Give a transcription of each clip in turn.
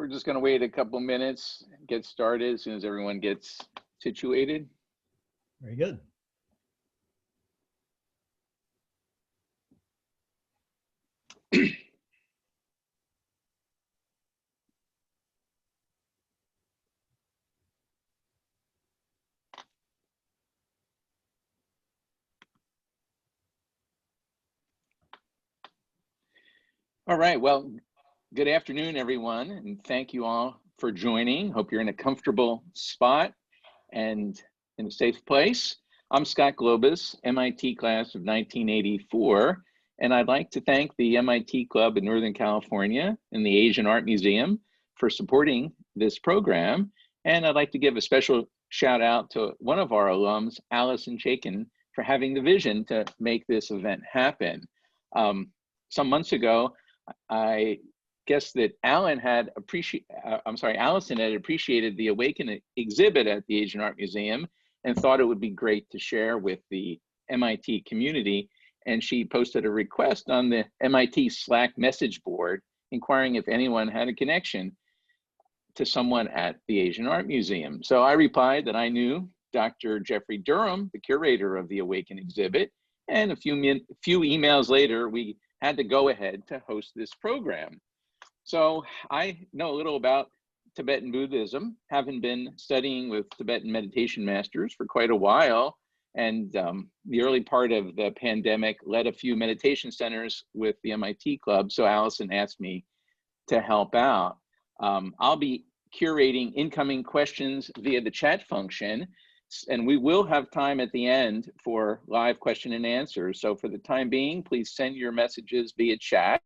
we're just going to wait a couple minutes, get started as soon as everyone gets situated. Very good. All right, well, good afternoon, everyone, and thank you all for joining. Hope you're in a comfortable spot and in a safe place. I'm Scott Globus, MIT class of 1984, and I'd like to thank the MIT Club in Northern California and the Asian Art Museum for supporting this program. And I'd like to give a special shout out to one of our alums, Allison Chaikin, for having the vision to make this event happen. Some months ago, I guess that Allison had appreciated the Awaken exhibit at the Asian Art Museum and thought it would be great to share with the MIT community. And she posted a request on the MIT Slack message board, inquiring if anyone had a connection to someone at the Asian Art Museum. So I replied that I knew Dr. Jeffrey Durham, the curator of the Awaken exhibit, and a few emails later, we had to go ahead to host this program. So I know a little about Tibetan Buddhism, having been studying with Tibetan meditation masters for quite a while, and the early part of the pandemic led a few meditation centers with the MIT Club, so Allison asked me to help out. I'll be curating incoming questions via the chat function, and we will have time at the end for live question and answers. So for the time being, please send your messages via chat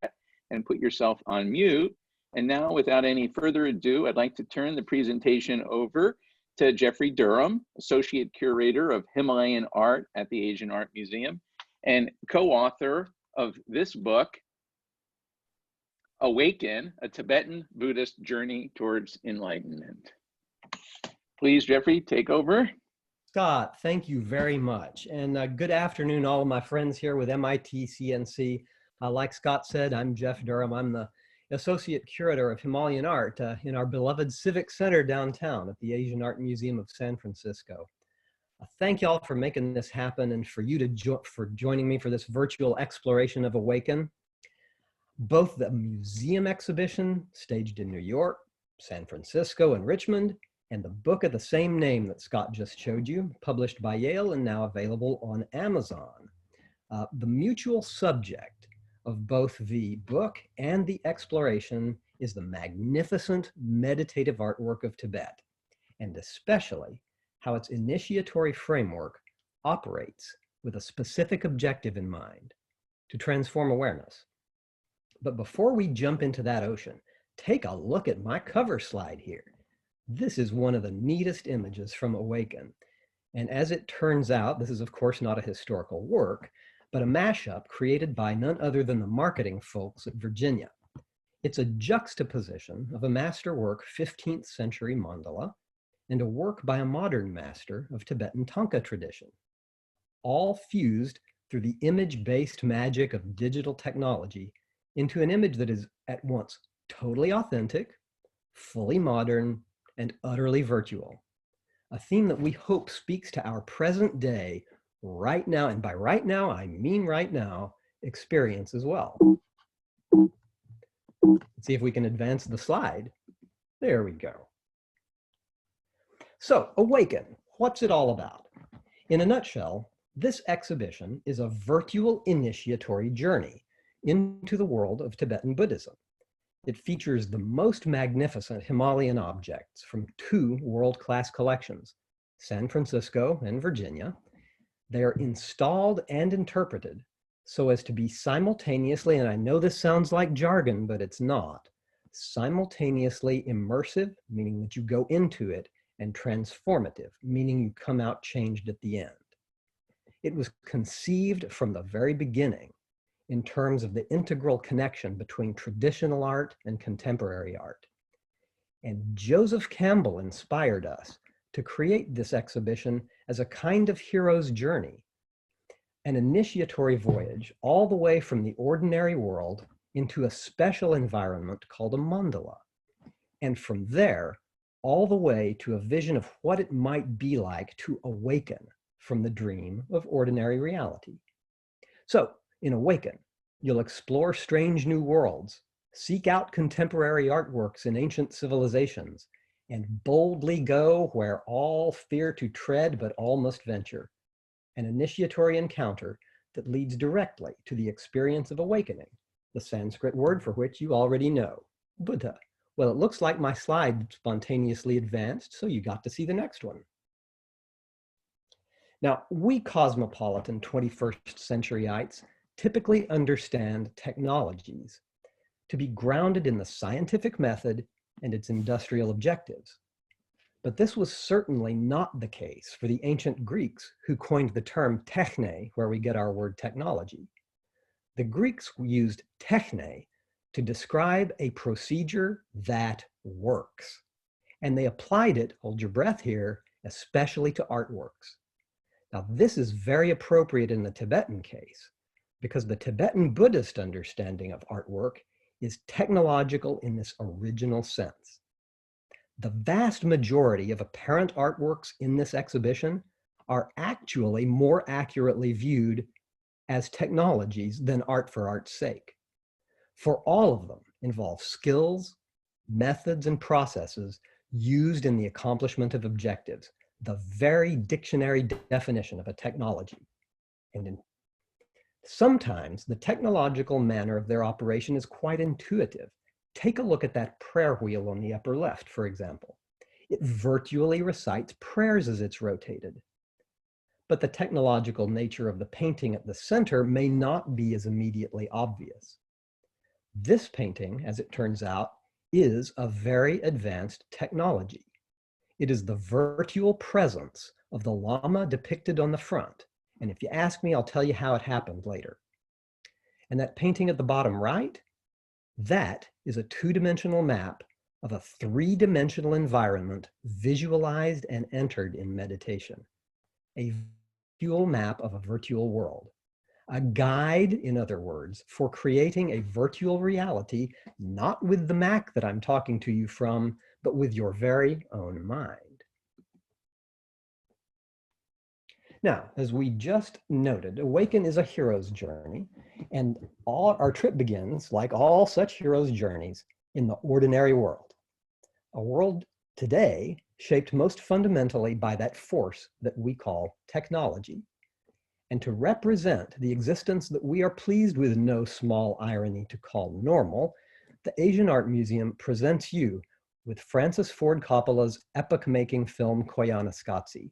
and put yourself on mute. And now, without any further ado, I'd like to turn the presentation over to Jeffrey Durham, Associate Curator of Himalayan Art at the Asian Art Museum and co-author of this book, Awaken, a Tibetan Buddhist Journey Towards Enlightenment. Please, Jeffrey, take over. Scott, thank you very much. And good afternoon, all of my friends here with MITCNC. Like Scott said, I'm Jeff Durham. I'm the Associate Curator of Himalayan Art in our beloved Civic Center downtown at the Asian Art Museum of San Francisco. Thank y'all for making this happen and for joining me for this virtual exploration of Awaken. Both the museum exhibition staged in New York, San Francisco, and Richmond, and the book of the same name that Scott just showed you, published by Yale and now available on Amazon. The mutual subject of both the book and the exploration is the magnificent meditative artwork of Tibet, and especially how its initiatory framework operates with a specific objective in mind, to transform awareness. But before we jump into that ocean, take a look at my cover slide here. This is one of the neatest images from Awaken. And as it turns out, this is of course not a historical work, but a mashup created by none other than the marketing folks at Virginia. It's a juxtaposition of a masterwork 15th century mandala and a work by a modern master of Tibetan Tanka tradition, all fused through the image-based magic of digital technology into an image that is at once totally authentic, fully modern, and utterly virtual. A theme that we hope speaks to our present day, right now, and by right now, I mean right now, experience as well. Let's see if we can advance the slide. There we go. So, Awaken, what's it all about? In a nutshell, this exhibition is a virtual initiatory journey into the world of Tibetan Buddhism. It features the most magnificent Himalayan objects from two world-class collections, San Francisco and Virginia. They are installed and interpreted so as to be simultaneously, and I know this sounds like jargon, but it's not, simultaneously immersive, meaning that you go into it, and transformative, meaning you come out changed at the end. It was conceived from the very beginning in terms of the integral connection between traditional art and contemporary art. And Joseph Campbell inspired us to create this exhibition as a kind of hero's journey, an initiatory voyage all the way from the ordinary world into a special environment called a mandala. and from there, all the way to a vision of what it might be like to awaken from the dream of ordinary reality. So, in Awaken, you'll explore strange new worlds, seek out contemporary artworks in ancient civilizations, and boldly go where all fear to tread but all must venture. An initiatory encounter that leads directly to the experience of awakening, the Sanskrit word for which you already know, Buddha. Well, it looks like my slide spontaneously advanced, so you got to see the next one. Now, we cosmopolitan 21st centuryites typically understand technologies to be grounded in the scientific method and its industrial objectives. But this was certainly not the case for the ancient Greeks who coined the term techne, where we get our word technology. The Greeks used techne to describe a procedure that works. And they applied it, hold your breath here, especially to artworks. Now, this is very appropriate in the Tibetan case, because the Tibetan Buddhist understanding of artwork is technological in this original sense. The vast majority of apparent artworks in this exhibition are actually more accurately viewed as technologies than art for art's sake. For all of them involve skills, methods, and processes used in the accomplishment of objectives, the very dictionary definition of a technology. And sometimes the technological manner of their operation is quite intuitive. Take a look at that prayer wheel on the upper left, for example. It virtually recites prayers as it's rotated. But the technological nature of the painting at the center may not be as immediately obvious. This painting, as it turns out, is a very advanced technology. It is the virtual presence of the Lama depicted on the front. And if you ask me, I'll tell you how it happened later. And that painting at the bottom right, that is a two-dimensional map of a three-dimensional environment visualized and entered in meditation. A virtual map of a virtual world. A guide, in other words, for creating a virtual reality, not with the Mac that I'm talking to you from, but with your very own mind. Now, as we just noted, Awaken is a hero's journey, and our trip begins, like all such hero's journeys, in the ordinary world. A world today shaped most fundamentally by that force that we call technology. And to represent the existence that we are pleased with no small irony to call normal, the Asian Art Museum presents you with Francis Ford Coppola's epoch-making film Koyaanisqatsi.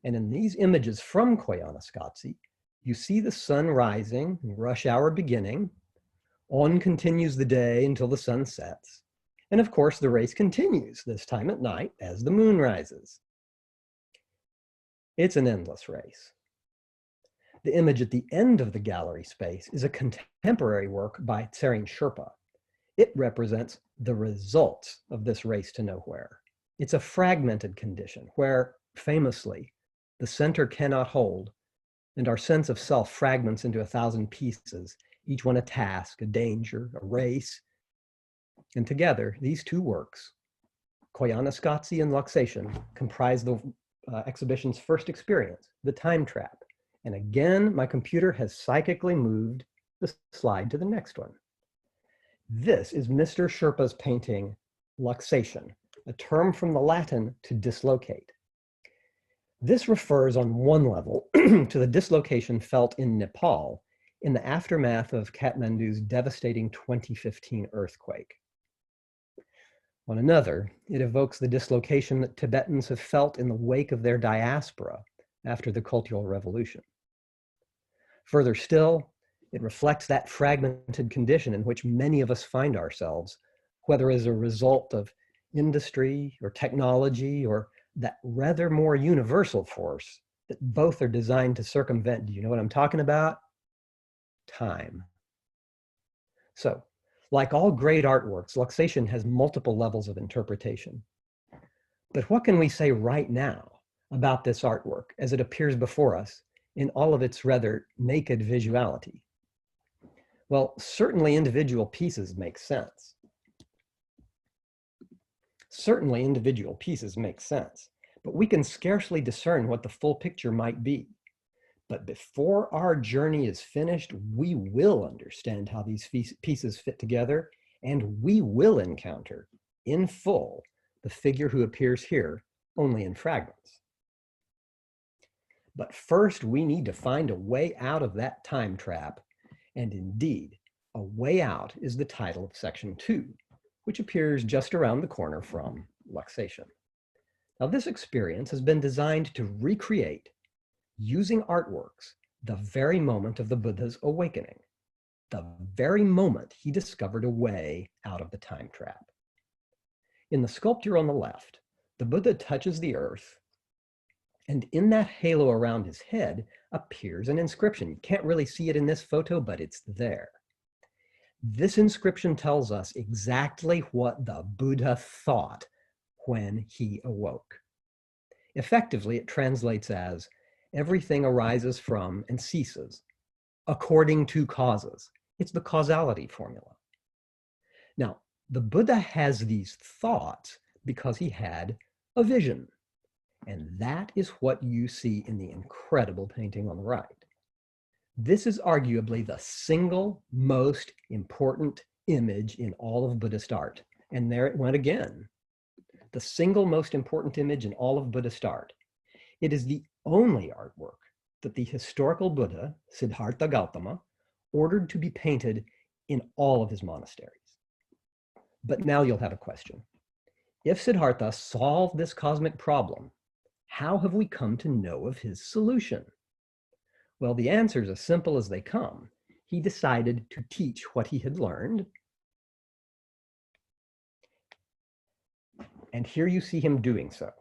And in these images from Koyaanisqatsi, you see the sun rising, rush hour beginning, on continues the day until the sun sets, and of course the race continues, this time at night as the moon rises. It's an endless race. The image at the end of the gallery space is a contemporary work by Tsering Sherpa. It represents the results of this race to nowhere. It's a fragmented condition where, famously, the center cannot hold, and our sense of self fragments into 1,000 pieces, each one a task, a danger, a race. And together, these two works, Koyaanisqatsi and Luxation, comprise the exhibition's first experience, the time trap. And again, my computer has psychically moved the slide to the next one. This is Mr. Sherpa's painting, Luxation, a term from the Latin to dislocate. This refers on one level to the dislocation felt in Nepal in the aftermath of Kathmandu's devastating 2015 earthquake. On another, it evokes the dislocation that Tibetans have felt in the wake of their diaspora after the Cultural Revolution. Further still, it reflects that fragmented condition in which many of us find ourselves, whether as a result of industry or technology or that rather more universal force that both are designed to circumvent. Do you know what I'm talking about? Time. So, like all great artworks, Luxation has multiple levels of interpretation. But what can we say right now about this artwork as it appears before us in all of its rather naked visuality? Well, certainly individual pieces make sense. Certainly individual pieces make sense, but we can scarcely discern what the full picture might be. But before our journey is finished, we will understand how these pieces fit together, and we will encounter, in full, the figure who appears here only in fragments. But first, we need to find a way out of that time trap, and indeed, A Way Out is the title of section 2, which appears just around the corner from luxation. Now, this experience has been designed to recreate, using artworks, the very moment of the Buddha's awakening, the very moment he discovered a way out of the time trap. In the sculpture on the left, the Buddha touches the earth, and in that halo around his head appears an inscription. You can't really see it in this photo, but it's there. This inscription tells us exactly what the Buddha thought when he awoke. Effectively, it translates as, everything arises from and ceases according to causes. It's the causality formula. Now, the Buddha has these thoughts because he had a vision. And that is what you see in the incredible painting on the right. This is arguably the single most important image in all of Buddhist art. And there it went again. The single most important image in all of Buddhist art. It is the only artwork that the historical Buddha, Siddhartha Gautama, ordered to be painted in all of his monasteries. But now you'll have a question. If Siddhartha solved this cosmic problem, how have we come to know of his solution? Well, the answer is as simple as they come. He decided to teach what he had learned. And here you see him doing so.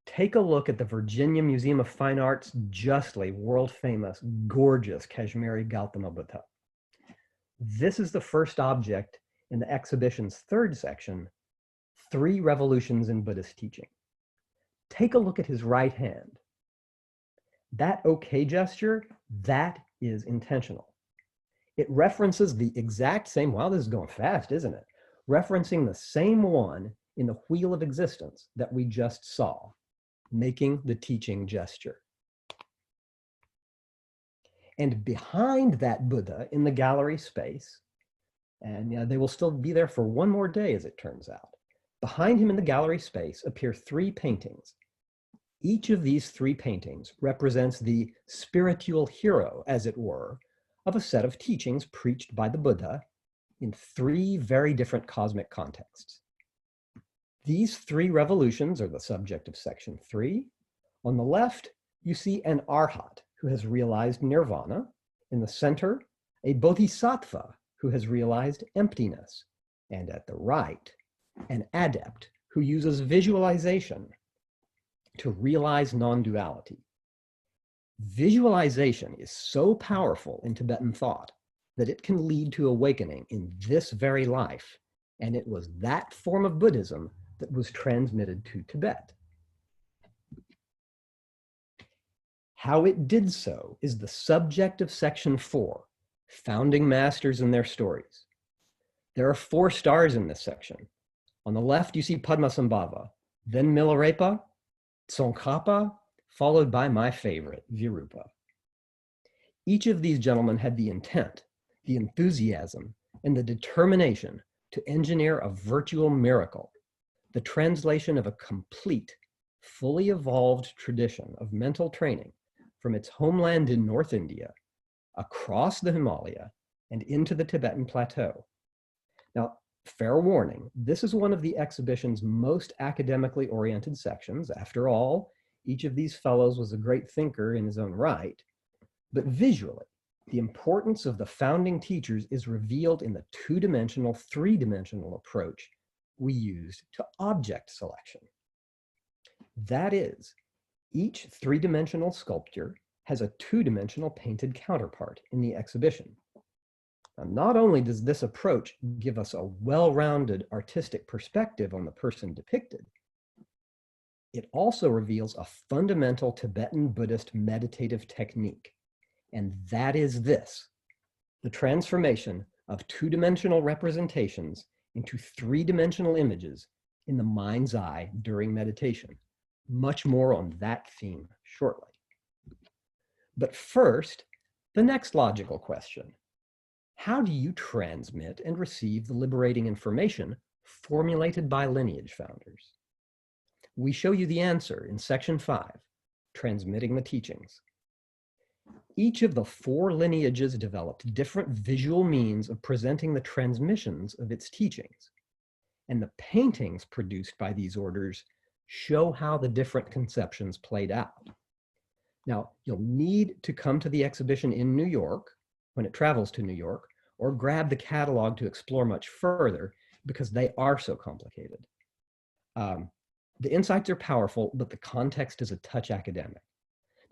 Take a look at the Virginia Museum of Fine Art's justly world-famous, gorgeous Kashmiri Gautama Buddha. This is the first object in the exhibition's third section, 3 Revolutions in Buddhist Teaching. Take a look at his right hand. That okay gesture, that is intentional. It references the exact same, wow, this is going fast, isn't it? Referencing the same one in the wheel of existence that we just saw, making the teaching gesture. And behind that Buddha in the gallery space, and they will still be there for one more day as it turns out, behind him in the gallery space appear 3 paintings. Each of these 3 paintings represents the spiritual hero, as it were, of a set of teachings preached by the Buddha in 3 very different cosmic contexts. These 3 revolutions are the subject of section 3. On the left, you see an arhat who has realized nirvana. In the center, a bodhisattva who has realized emptiness. And at the right, an adept who uses visualization to realize non-duality. Visualization is so powerful in Tibetan thought that it can lead to awakening in this very life. And it was that form of Buddhism that was transmitted to Tibet. How it did so is the subject of section 4, Founding Masters and Their Stories. There are 4 stars in this section. On the left, you see Padmasambhava, then Milarepa, Tsongkhapa, followed by my favorite, Virupa. Each of these gentlemen had the intent, the enthusiasm, and the determination to engineer a virtual miracle, the translation of a complete, fully evolved tradition of mental training from its homeland in North India, across the Himalaya, and into the Tibetan plateau. Now, fair warning, this is one of the exhibition's most academically oriented sections. After all, each of these fellows was a great thinker in his own right. But visually, the importance of the founding teachers is revealed in the 2-dimensional, 3-dimensional approach we used to object selection. That is, each 3-dimensional sculpture has a 2-dimensional painted counterpart in the exhibition. Now, not only does this approach give us a well-rounded artistic perspective on the person depicted, it also reveals a fundamental Tibetan Buddhist meditative technique, and that is this: the transformation of 2-dimensional representations into 3-dimensional images in the mind's eye during meditation. Much more on that theme shortly. But first, the next logical question. How do you transmit and receive the liberating information formulated by lineage founders? We show you the answer in section 5, Transmitting the Teachings. Each of the 4 lineages developed different visual means of presenting the transmissions of its teachings. And the paintings produced by these orders show how the different conceptions played out. Now, you'll need to come to the exhibition in New York when it travels to New York, or grab the catalog to explore much further because they are so complicated. The insights are powerful, but the context is a touch academic.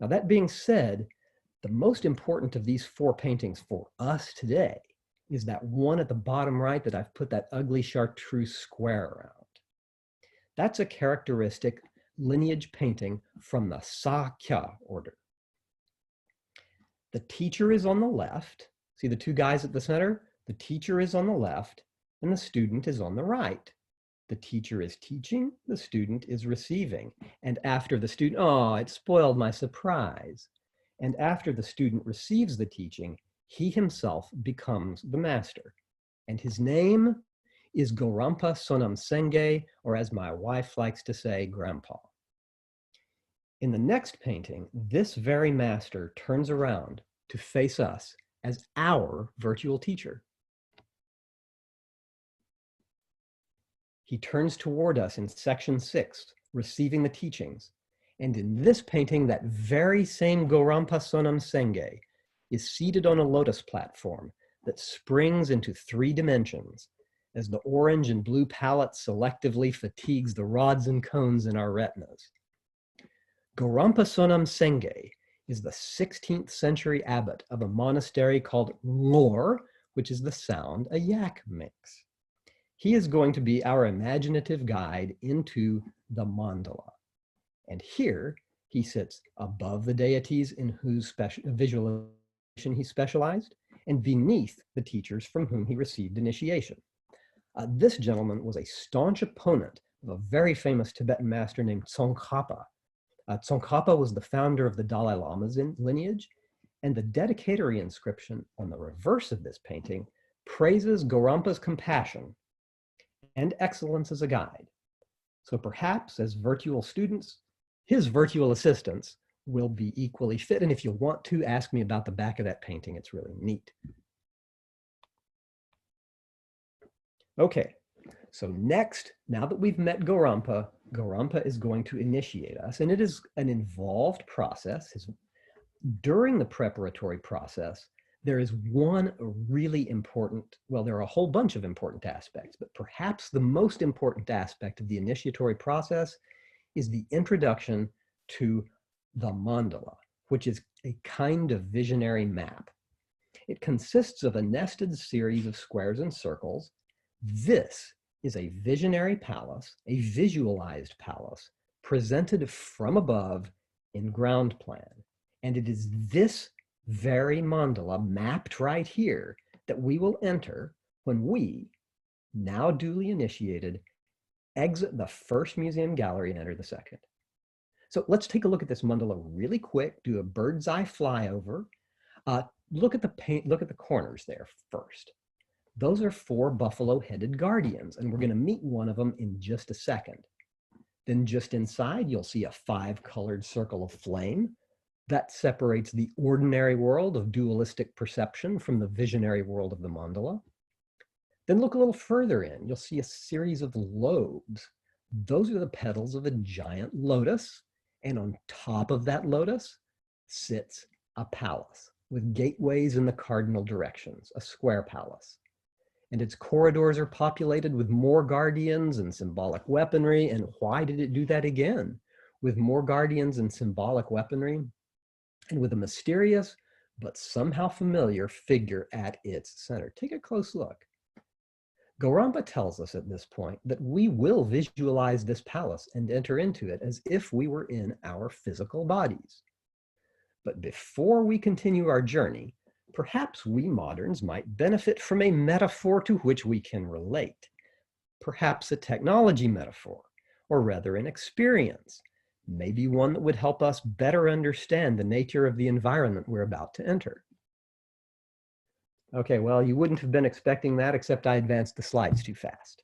Now, that being said, the most important of these 4 paintings for us today is that one at the bottom right that I've put that ugly chartreuse square around. That's a characteristic lineage painting from the Sakya order. The teacher is on the left. See the 2 guys at the center? The teacher is on the left and the student is on the right. The teacher is teaching, the student is receiving. And after the student, oh, it spoiled my surprise. And after the student receives the teaching, he himself becomes the master. And his name is Gorampa Sonam Senge, or as my wife likes to say, Grandpa. In the next painting, this very master turns around to face us as our virtual teacher. He turns toward us in section 6, receiving the teachings. And in this painting, that very same Gorampa Sonam Senge is seated on a lotus platform that springs into 3 dimensions as the orange and blue palette selectively fatigues the rods and cones in our retinas. Gorampa Sonam Senge is the 16th century abbot of a monastery called Ngor, which is the sound a yak makes. He is going to be our imaginative guide into the mandala. And here he sits above the deities in whose visualization he specialized and beneath the teachers from whom he received initiation. This gentleman was a staunch opponent of a very famous Tibetan master named Tsongkhapa. Tsongkhapa was the founder of the Dalai Lama's lineage, and the dedicatory inscription on the reverse of this painting praises Gorampa's compassion and excellence as a guide. So perhaps as virtual students, his virtual assistants will be equally fit. And if you want to, ask me about the back of that painting. It's really neat. Okay, so next, now that we've met Gorampa, Gorampa is going to initiate us, and it is an involved process. During the preparatory process, there is one really important, well, there are a whole bunch of important aspects, but perhaps the most important aspect of the initiatory process is the introduction to the mandala, which is a kind of visionary map. It consists of a nested series of squares and circles. This is a visionary palace, a visualized palace, presented from above in ground plan. And it is this very mandala mapped right here that we will enter when we, now duly initiated, exit the first museum gallery and enter the second. So let's take a look at this mandala really quick, do a bird's eye flyover. Look at the paint, look at the corners there first. Those are 4 buffalo-headed guardians, and we're going to meet one of them in just a second. Then just inside, you'll see a 5-colored circle of flame that separates the ordinary world of dualistic perception from the visionary world of the mandala. Then look a little further in, you'll see a series of lobes. Those are the petals of a giant lotus, and on top of that lotus sits a palace with gateways in the cardinal directions, a square palace. And its corridors are populated with more guardians and symbolic weaponry. And why did it do that again? With more guardians and symbolic weaponry, and with a mysterious but somehow familiar figure at its center. Take a close look. Gorampa tells us at this point that we will visualize this palace and enter into it as if we were in our physical bodies. But before we continue our journey, perhaps we moderns might benefit from a metaphor to which we can relate. perhaps a technology metaphor, or rather an experience, maybe one that would help us better understand the nature of the environment we're about to enter. Okay, well, you wouldn't have been expecting that, except I advanced the slides too fast.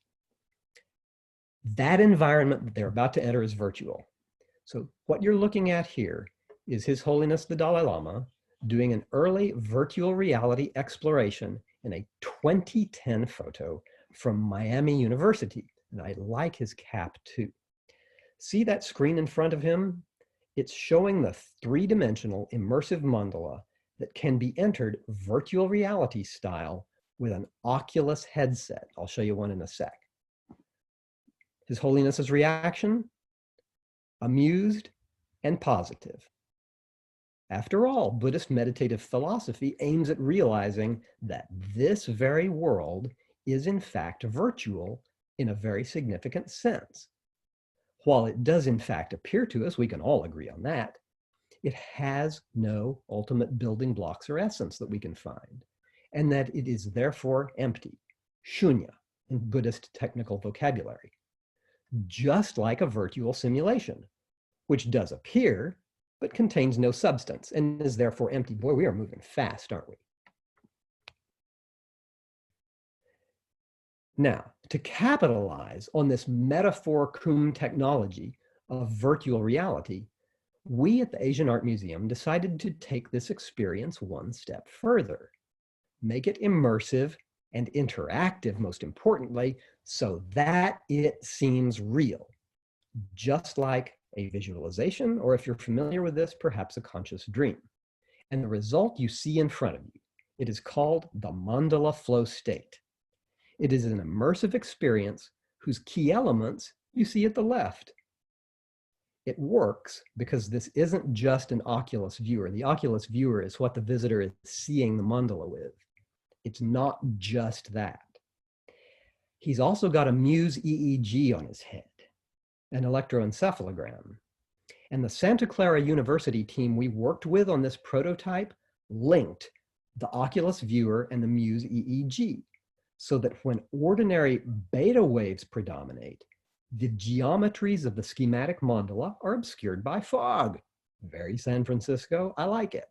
That environment that they're about to enter is virtual. So what you're looking at here is His Holiness the Dalai Lama doing an early virtual reality exploration in a 2010 photo from Miami University. And I like his cap too. See that screen in front of him? It's showing the three-dimensional immersive mandala that can be entered virtual reality style with an Oculus headset. I'll show you one in a sec. His Holiness's reaction? Amused and positive. After all, Buddhist meditative philosophy aims at realizing that this very world is in fact virtual in a very significant sense. While it does in fact appear to us, we can all agree on that, it has no ultimate building blocks or essence that we can find, and that it is therefore empty, shunya in Buddhist technical vocabulary, just like a virtual simulation, which does appear, but contains no substance and is therefore empty. Boy, we are moving fast, aren't we? Now, to capitalize on this metaphor cum technology of virtual reality, we at the Asian Art Museum decided to take this experience one step further, make it immersive and interactive, most importantly, so that it seems real, just like a visualization, or if you're familiar with this, perhaps a conscious dream. And the result you see in front of you, it is called the mandala flow state. It is an immersive experience whose key elements you see at the left. It works because this isn't just an Oculus viewer. The Oculus viewer is what the visitor is seeing the mandala with. It's not just that. He's also got a Muse EEG on his head, an electroencephalogram. And the Santa Clara University team we worked with on this prototype linked the Oculus viewer and the Muse EEG so that when ordinary beta waves predominate, the geometries of the schematic mandala are obscured by fog. Very San Francisco, I like it.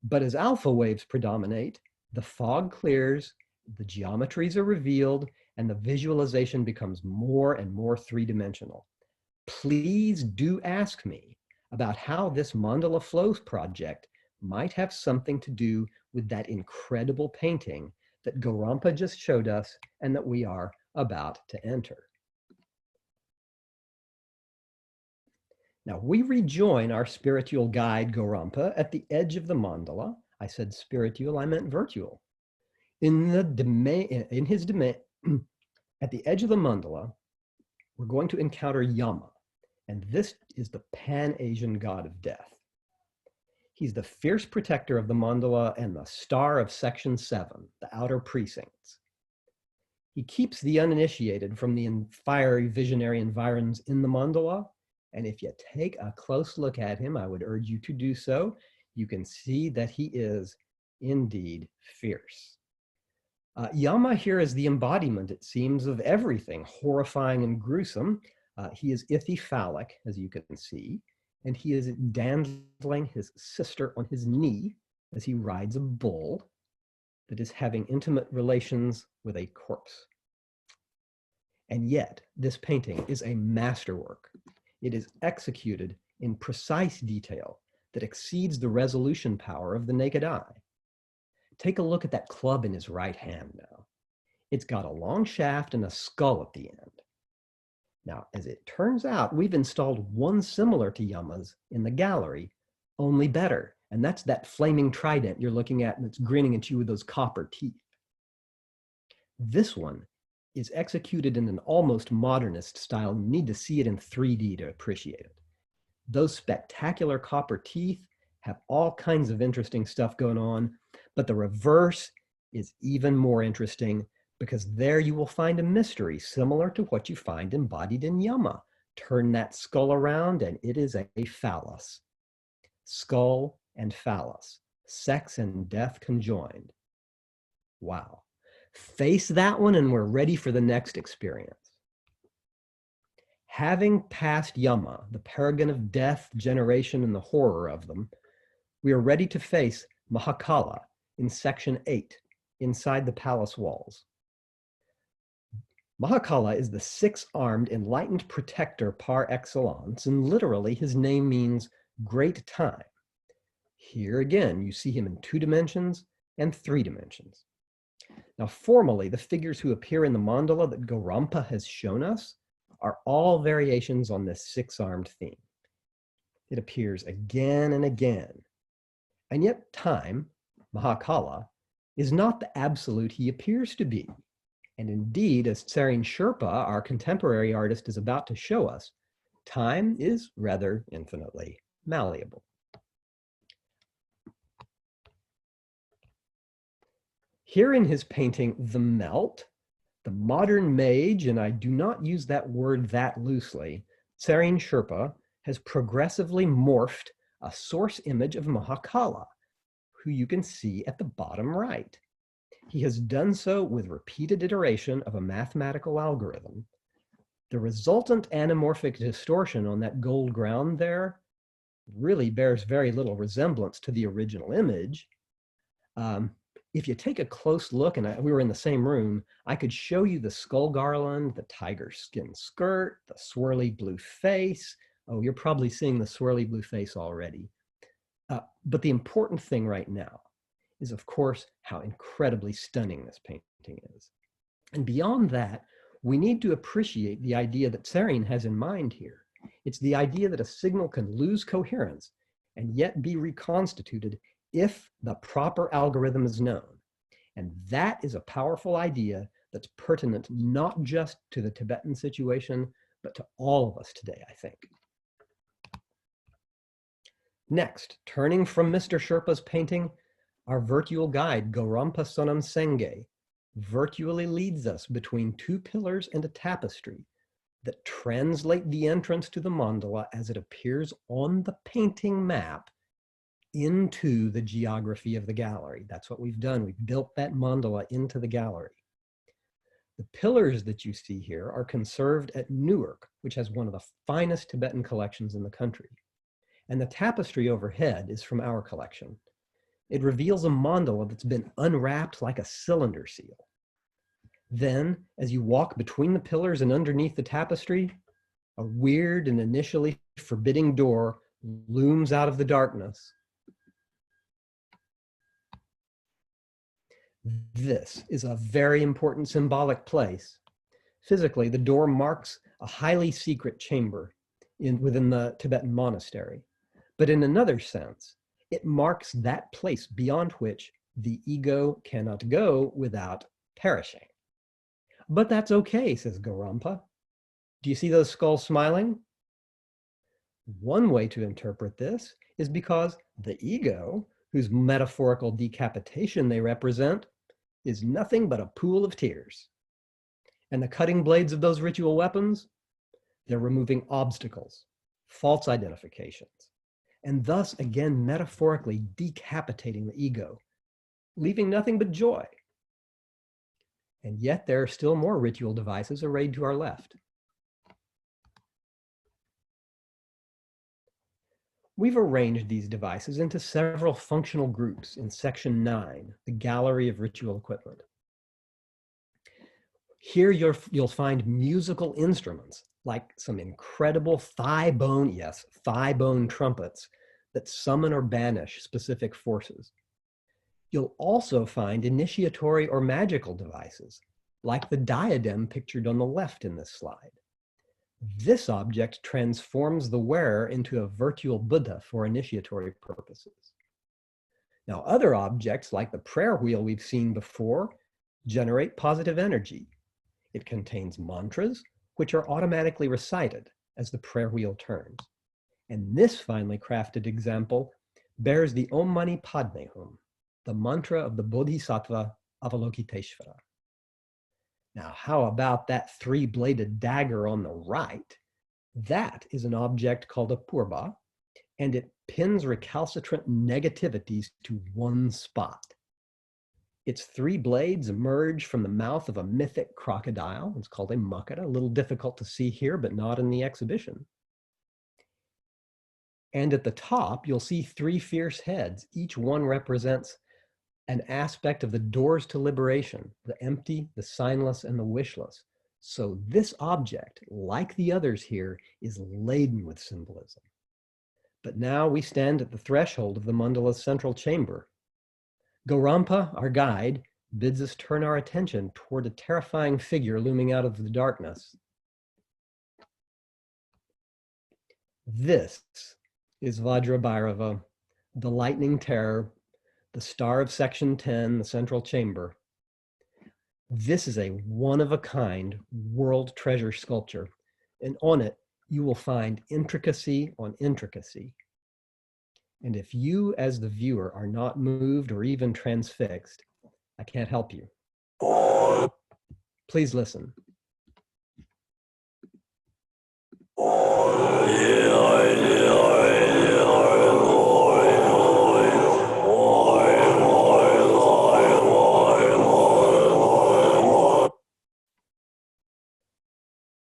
But as alpha waves predominate, the fog clears, the geometries are revealed, and the visualization becomes more and more three-dimensional. Please do ask me about how this Mandala Flows project might have something to do with that incredible painting that Gorampa just showed us and that we are about to enter. Now, we rejoin our spiritual guide, Gorampa, at the edge of the mandala. I said spiritual, I meant virtual. In his domain, at the edge of the mandala, we're going to encounter Yama, and this is the Pan-Asian god of death. He's the fierce protector of the mandala and the star of section 7, the outer precincts. He keeps the uninitiated from the fiery visionary environs in the mandala. And if you take a close look at him, I would urge you to do so, you can see that he is indeed fierce. Yama here is the embodiment, it seems, of everything horrifying and gruesome. He is ithiphallic, as you can see, and he is dandling his sister on his knee as he rides a bull that is having intimate relations with a corpse. And yet, this painting is a masterwork. It is executed in precise detail that exceeds the resolution power of the naked eye. Take a look at that club in his right hand now. It's got a long shaft and a skull at the end. Now, as it turns out, we've installed one similar to Yama's in the gallery, only better. And that's that flaming trident you're looking at and it's grinning at you with those copper teeth. This one is executed in an almost modernist style. You need to see it in 3D to appreciate it. Those spectacular copper teeth have all kinds of interesting stuff going on, but the reverse is even more interesting because there you will find a mystery similar to what you find embodied in Yama. Turn that skull around and it is a phallus. Skull and phallus, sex and death conjoined. Wow. Face that one and we're ready for the next experience. Having passed Yama, the paragon of death, generation, and the horror of them, we are ready to face Mahakala in section 8, inside the palace walls. Mahakala is the six-armed enlightened protector par excellence, and literally his name means great time. Here again, you see him in 2 dimensions and 3 dimensions. Now, formally, the figures who appear in the mandala that Gorampa has shown us are all variations on this six-armed theme. It appears again and again. And yet time, Mahakala, is not the absolute he appears to be. And indeed, as Tsering Sherpa, our contemporary artist, is about to show us, time is rather infinitely malleable. Here in his painting, The Melt, the modern mage, and I do not use that word that loosely, Tsering Sherpa has progressively morphed a source image of Mahakala, who you can see at the bottom right. He has done so with repeated iteration of a mathematical algorithm. The resultant anamorphic distortion on that gold ground there really bears very little resemblance to the original image. If you take a close look, and we were in the same room, I could show you the skull garland, the tiger skin skirt, the swirly blue face. Oh, you're probably seeing the swirly blue face already. But the important thing right now is, of course, how incredibly stunning this painting is. And beyond that, we need to appreciate the idea that Tsering has in mind here. It's the idea that a signal can lose coherence and yet be reconstituted if the proper algorithm is known. And that is a powerful idea that's pertinent not just to the Tibetan situation, but to all of us today, I think. Next, turning from Mr. Sherpa's painting, our virtual guide, Gorampa Sonam Senge, virtually leads us between 2 pillars and a tapestry that translate the entrance to the mandala as it appears on the painting map into the geography of the gallery. That's what we've done. We've built that mandala into the gallery. The pillars that you see here are conserved at Newark, which has one of the finest Tibetan collections in the country. And the tapestry overhead is from our collection. It reveals a mandala that's been unwrapped like a cylinder seal. Then, as you walk between the pillars and underneath the tapestry, a weird and initially forbidding door looms out of the darkness. This is a very important symbolic place. Physically, the door marks a highly secret chamber within the Tibetan monastery. But in another sense, it marks that place beyond which the ego cannot go without perishing. But that's okay, says Gorampa. Do you see those skulls smiling? One way to interpret this is because the ego, whose metaphorical decapitation they represent, is nothing but a pool of tears. And the cutting blades of those ritual weapons, they're removing obstacles, false identifications, and thus again metaphorically decapitating the ego, leaving nothing but joy. And yet there are still more ritual devices arrayed to our left. We've arranged these devices into several functional groups in section 9, the Gallery of Ritual Equipment. Here you'll find musical instruments like some incredible thigh bone trumpets that summon or banish specific forces. You'll also find initiatory or magical devices like the diadem pictured on the left in this slide. This object transforms the wearer into a virtual Buddha for initiatory purposes. Now, other objects like the prayer wheel we've seen before generate positive energy. It contains mantras, which are automatically recited as the prayer wheel turns. And this finely crafted example bears the Om Mani Padme Hum, the mantra of the Bodhisattva Avalokiteshvara. Now, how about that 3-bladed dagger on the right? That is an object called a purba, and it pins recalcitrant negativities to one spot. Its three blades emerge from the mouth of a mythic crocodile. It's called a makara, a little difficult to see here, but not in the exhibition. And at the top, you'll see three fierce heads. Each one represents an aspect of the doors to liberation, the empty, the signless, and the wishless. So this object, like the others here, is laden with symbolism. But now we stand at the threshold of the mandala's central chamber. Gorampa, our guide, bids us turn our attention toward a terrifying figure looming out of the darkness. This is Vajrabhairava, the lightning terror, the star of section 10, the central chamber. This is a one-of-a-kind world treasure sculpture, and on it you will find intricacy on intricacy. And if you, as the viewer, are not moved or even transfixed, I can't help you. Please listen.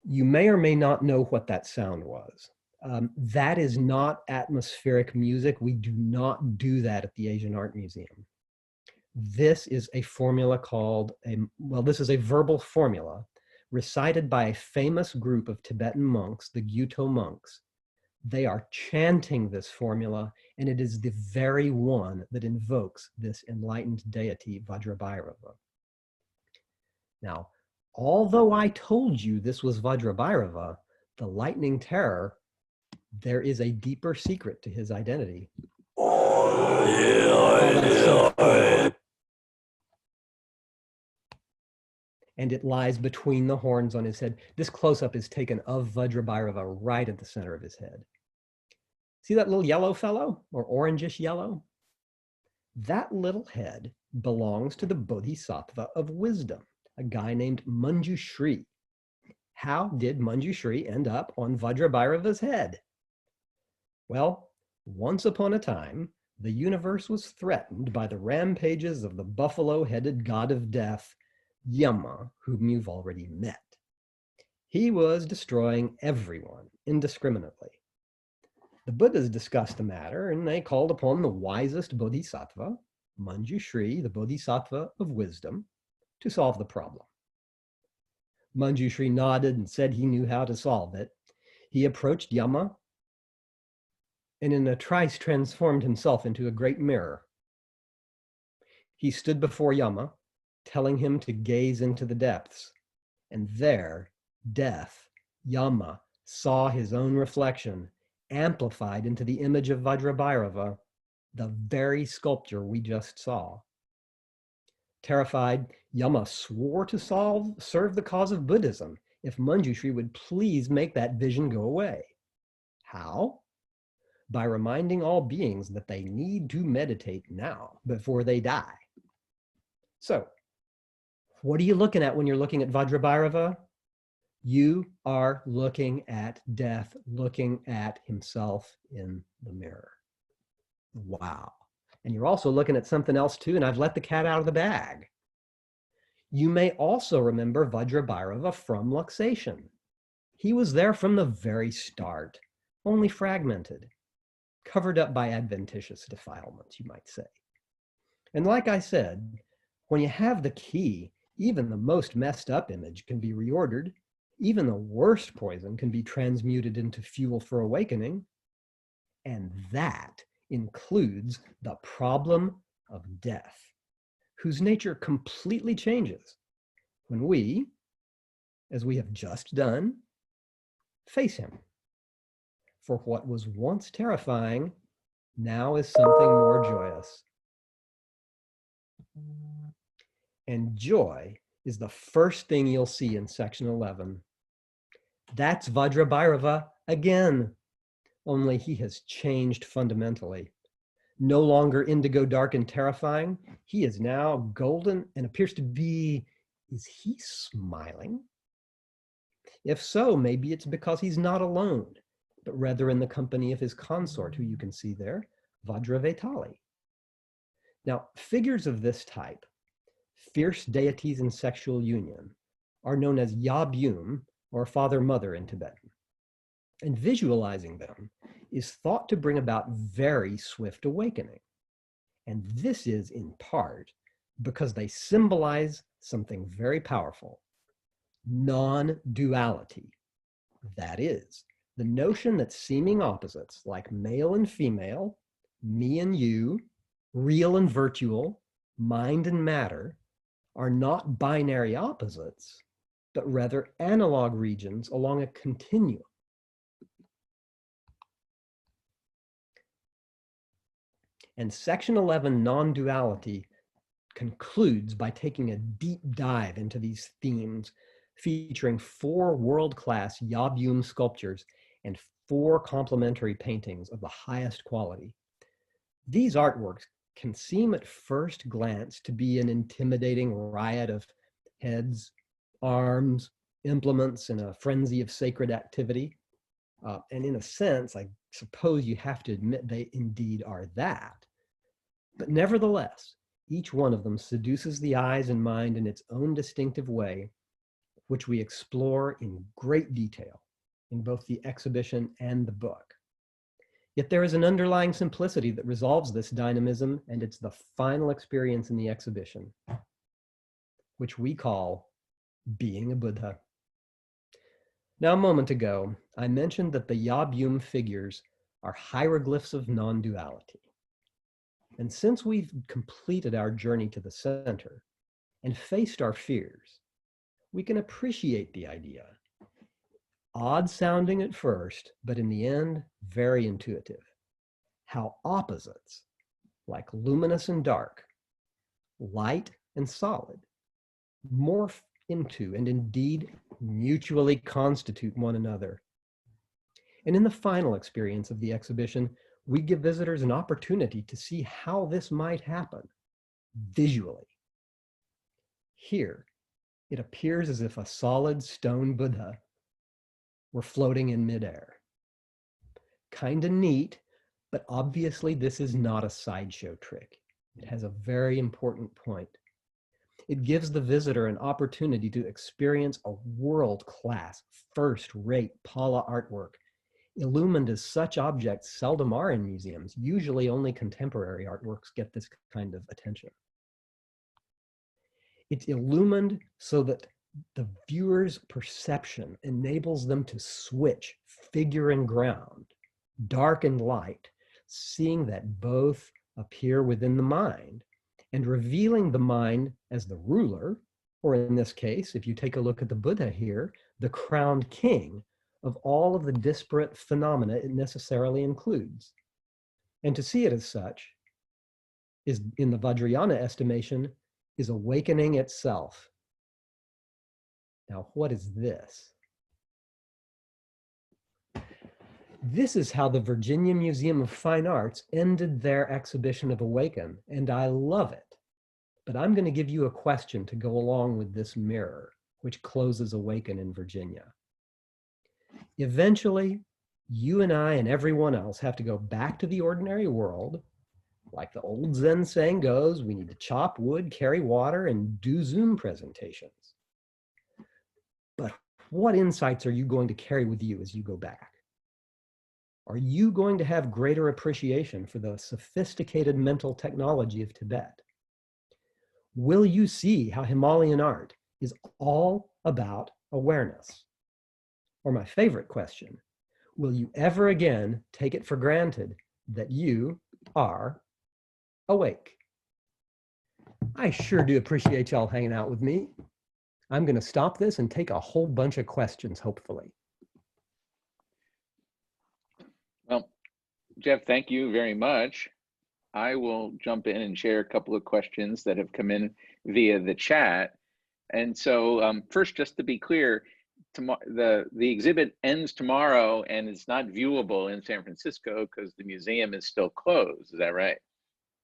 You may or may not know what that sound was. That is not atmospheric music. We do not do that at the Asian Art Museum. This is a formula called, this is a verbal formula recited by a famous group of Tibetan monks, the Gyuto monks. They are chanting this formula, and it is the very one that invokes this enlightened deity, Vajrabhairava. Now, although I told you this was Vajrabhairava, the lightning terror, there is a deeper secret to his identity. And it lies between the horns on his head. This close-up is taken of Vajrabhairava right at the center of his head. See that little yellow fellow, or orangish yellow? That little head belongs to the Bodhisattva of wisdom, a guy named Manjushri. How did Manjushri end up on Vajrabhairava's head? Well, once upon a time, the universe was threatened by the rampages of the buffalo-headed god of death, Yama, whom you've already met. He was destroying everyone indiscriminately. The Buddhas discussed the matter, and they called upon the wisest bodhisattva, Manjushri, the bodhisattva of wisdom, to solve the problem. Manjushri nodded and said he knew how to solve it. He approached Yama, and in a trice transformed himself into a great mirror. He stood before Yama, telling him to gaze into the depths. And there, death, Yama, saw his own reflection, amplified into the image of Vajrabhairava, the very sculpture we just saw. Terrified, Yama swore to serve the cause of Buddhism if Manjushri would please make that vision go away. How? By reminding all beings that they need to meditate now before they die. So, what are you looking at when you're looking at Vajrabhairava? You are looking at death, looking at himself in the mirror. Wow. And you're also looking at something else too, and I've let the cat out of the bag. You may also remember Vajrabhairava from luxation. He was there from the very start, only fragmented, covered up by adventitious defilements, you might say. And like I said, when you have the key, even the most messed up image can be reordered. Even the worst poison can be transmuted into fuel for awakening. And that includes the problem of death, whose nature completely changes when we, as we have just done, face him. For what was once terrifying now is something more joyous. And joy is the first thing you'll see in section 11. That's Vajrabhairava again, only he has changed fundamentally. No longer indigo dark and terrifying, he is now golden and appears to be, is he smiling? If so, maybe it's because he's not alone, but rather in the company of his consort, who you can see there, Vajravetali. Now, figures of this type, fierce deities in sexual union, are known as Yabyum, or father-mother in Tibetan. And visualizing them is thought to bring about very swift awakening. And this is in part because they symbolize something very powerful: non-duality. That is, the notion that seeming opposites like male and female, me and you, real and virtual, mind and matter, are not binary opposites, but rather analog regions along a continuum. And section 11, non-duality, concludes by taking a deep dive into these themes, featuring 4 world-class Yabyum sculptures and 4 complementary paintings of the highest quality. These artworks can seem at first glance to be an intimidating riot of heads, arms, implements in a frenzy of sacred activity. And in a sense, I suppose you have to admit they indeed are that. But nevertheless, each one of them seduces the eyes and mind in its own distinctive way, which we explore in great detail in both the exhibition and the book. Yet there is an underlying simplicity that resolves this dynamism, and it's the final experience in the exhibition, which we call being a Buddha. Now, a moment ago, I mentioned that the Yabyum figures are hieroglyphs of non-duality. And since we've completed our journey to the center and faced our fears, we can appreciate the idea. Odd sounding at first, but in the end, very intuitive. How opposites, like luminous and dark, light and solid, morph into and indeed mutually constitute one another. And in the final experience of the exhibition, we give visitors an opportunity to see how this might happen visually. Here, it appears as if a solid stone Buddha were floating in midair. Kinda neat, but obviously this is not a sideshow trick. It has a very important point. It gives the visitor an opportunity to experience a world-class, first-rate Pala artwork, illumined as such objects seldom are in museums. Usually only contemporary artworks get this kind of attention. It's illumined so that the viewer's perception enables them to switch figure and ground, dark and light, seeing that both appear within the mind, and revealing the mind as the ruler, or in this case, if you take a look at the Buddha here, the crowned king of all of the disparate phenomena it necessarily includes. And to see it as such is, in the Vajrayana estimation, is awakening itself. Now, what is this? This is how the Virginia Museum of Fine Arts ended their exhibition of Awaken, and I love it. But I'm going to give you a question to go along with this mirror, which closes Awaken in Virginia. Eventually, you and I and everyone else have to go back to the ordinary world. Like the old Zen saying goes, we need to chop wood, carry water, and do Zoom presentations. But what insights are you going to carry with you as you go back? Are you going to have greater appreciation for the sophisticated mental technology of Tibet? Will you see how Himalayan art is all about awareness? Or my favorite question, will you ever again take it for granted that you are awake? I sure do appreciate y'all hanging out with me. I'm going to stop this and take a whole bunch of questions, hopefully. Well, Jeff, thank you very much. I will jump in and share a couple of questions that have come in via the chat. And so first, just to be clear, the exhibit ends tomorrow and it's not viewable in San Francisco because the museum is still closed. Is that right?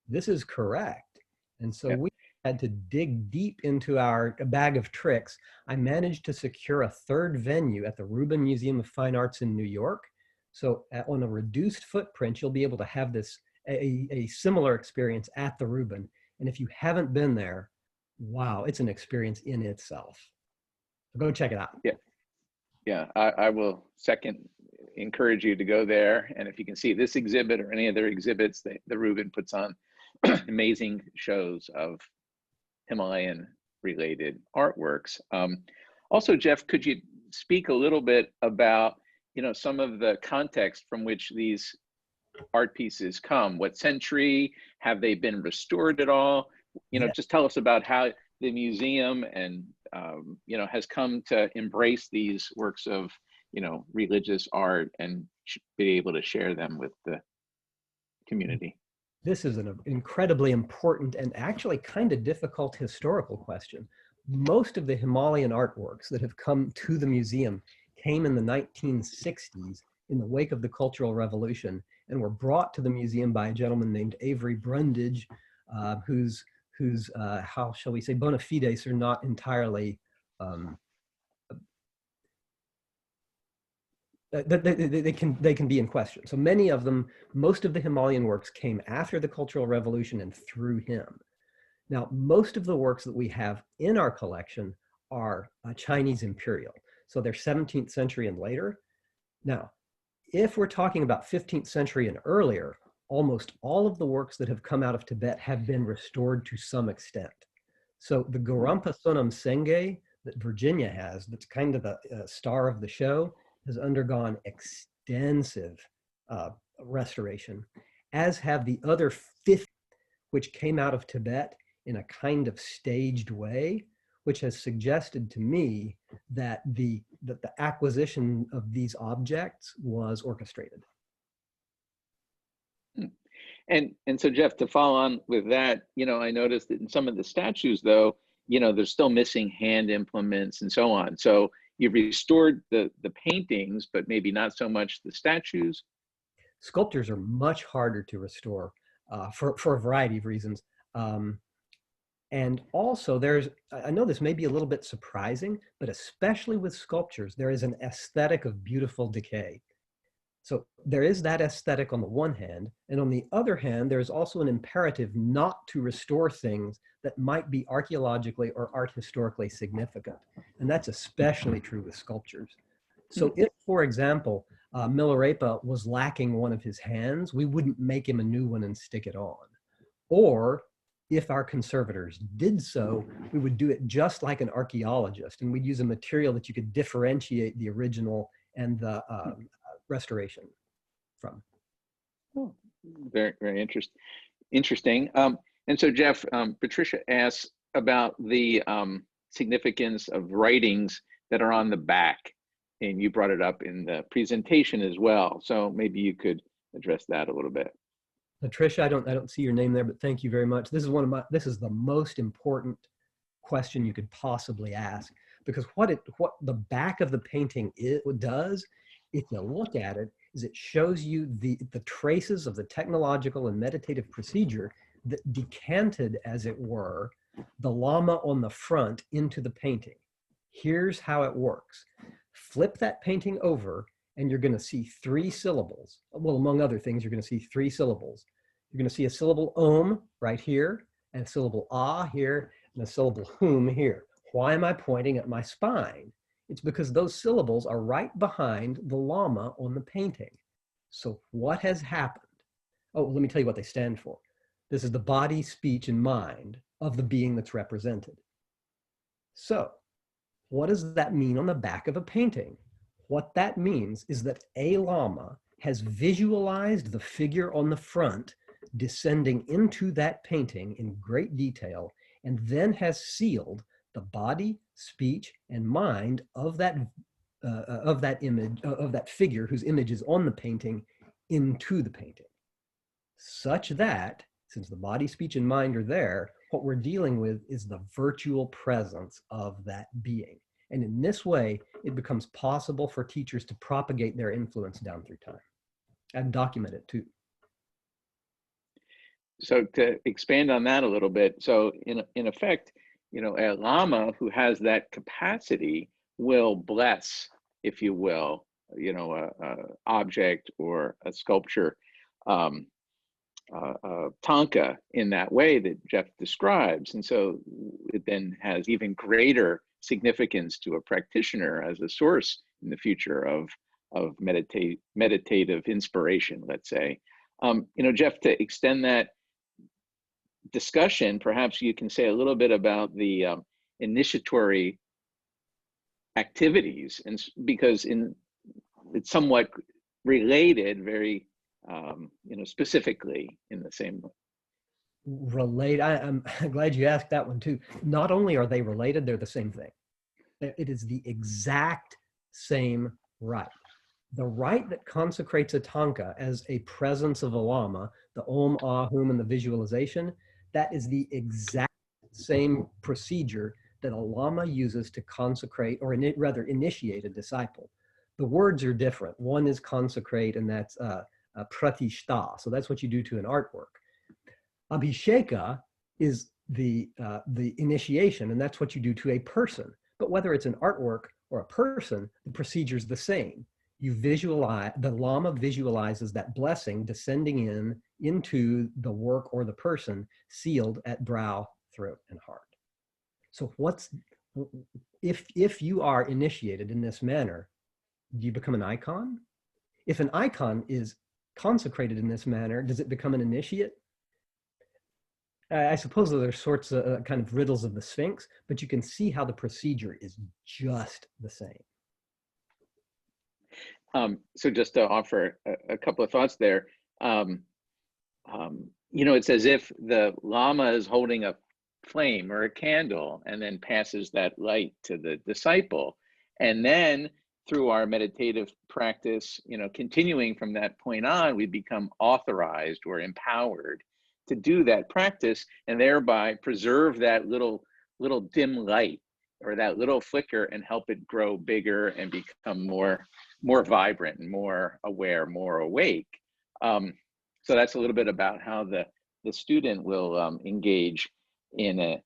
This is correct. And so we had to dig deep into our bag of tricks. I managed to secure a third venue at the Rubin Museum of Fine Arts in New York. So on a reduced footprint, you'll be able to have this a similar experience at the Rubin. And if you haven't been there, Wow, it's an experience in itself. So go check it out. Yeah, yeah, I will second encourage you to go there. And if you can see this exhibit or any other exhibits that the Reuben puts on, amazing shows of Himalayan related artworks. Also, Jeff, could you speak a little bit about, some of the context from which these art pieces come? What century? Have they been restored at all? Yeah. Just tell us about how the museum and, has come to embrace these works of, religious art and be able to share them with the community. This is an incredibly important and actually kind of difficult historical question. Most of the Himalayan artworks that have come to the museum came in the 1960s in the wake of the Cultural Revolution and were brought to the museum by a gentleman named Avery Brundage, whose how shall we say, bona fides are not entirely they can be in question. So many of them, most of the Himalayan works came after the Cultural Revolution and through him. Now, most of the works that we have in our collection are Chinese imperial. So they're 17th century and later. Now, if we're talking about 15th century and earlier, almost all of the works that have come out of Tibet have been restored to some extent. So the Gorampa Sonam Senge that Virginia has, that's kind of the star of the show, has undergone extensive restoration, as have the other 50, which came out of Tibet in a kind of staged way, which has suggested to me that the acquisition of these objects was orchestrated. And so, Jeff, to follow on with that, I noticed that in some of the statues, though, they're still missing hand implements and so on. So you've restored the paintings, but maybe not so much the statues. Sculptures are much harder to restore for a variety of reasons. And also I know this may be a little bit surprising, but especially with sculptures, there is an aesthetic of beautiful decay. So there is that aesthetic on the one hand, and on the other hand, there's also an imperative not to restore things that might be archaeologically or art historically significant. And that's especially true with sculptures. So if, for example, Milarepa was lacking one of his hands, we wouldn't make him a new one and stick it on. Or if our conservators did so, we would do it just like an archaeologist, and we'd use a material that you could differentiate the original and the restoration from. Oh, very, very interesting. And so, Jeff, Patricia asks about the significance of writings that are on the back, and you brought it up in the presentation as well. So maybe you could address that a little bit. Patricia, I don't see your name there, but thank you very much. This is the most important question you could possibly ask, because what the back of the painting does, if you look at it, is it shows you the traces of the technological and meditative procedure that decanted, as it were, the Lama on the front into the painting. Here's how it works. Flip that painting over, and you're going to see 3 syllables. Well, among other things, you're going to see 3 syllables. You're going to see a syllable Om right here, and a syllable Ah here, and a syllable Hum here. Why am I pointing at my spine? It's because those syllables are right behind the Lama on the painting. So what has happened? Oh, let me tell you what they stand for. This is the body, speech, and mind of the being that's represented. So what does that mean on the back of a painting? What that means is that a Lama has visualized the figure on the front descending into that painting in great detail, and then has sealed the body, speech, and mind of that image, of that figure whose image is on the painting, into the painting, such that, since the body, speech, and mind are there, what we're dealing with is the virtual presence of that being. And in this way, it becomes possible for teachers to propagate their influence down through time and document it too. So to expand on that a little bit, so in effect, a Lama who has that capacity will bless, if you will, a object or a sculpture, tanka in that way that Jeff describes. And so it then has even greater significance to a practitioner as a source in the future of meditative inspiration, let's say. Jeff, to extend that discussion, perhaps you can say a little bit about the initiatory activities, and because it's somewhat related, very specifically in the same way. I'm glad you asked that one too. Not only are they related, they're the same thing. It is the exact same rite. The rite that consecrates a tanka as a presence of a lama, the Om, Ah, Hum, and the visualization, that is the exact same procedure that a lama uses to consecrate, or rather initiate a disciple. The words are different. One is consecrate, and that's pratishta. So that's what you do to an artwork. Abhisheka is the initiation, and that's what you do to a person. But whether it's an artwork or a person, the procedure is the same. You visualize, the Lama visualizes that blessing descending into the work or the person, sealed at brow, throat, and heart. So if you are initiated in this manner, do you become an icon? If an icon is consecrated in this manner, does it become an initiate? I suppose there are sorts of kind of riddles of the Sphinx, but you can see how the procedure is just the same. So just to offer a couple of thoughts there, it's as if the Lama is holding a flame or a candle and then passes that light to the disciple. And then through our meditative practice, continuing from that point on, we become authorized or empowered to do that practice, and thereby preserve that little dim light or that little flicker and help it grow bigger and become more vibrant and more aware, more awake. So that's a little bit about how the student will engage in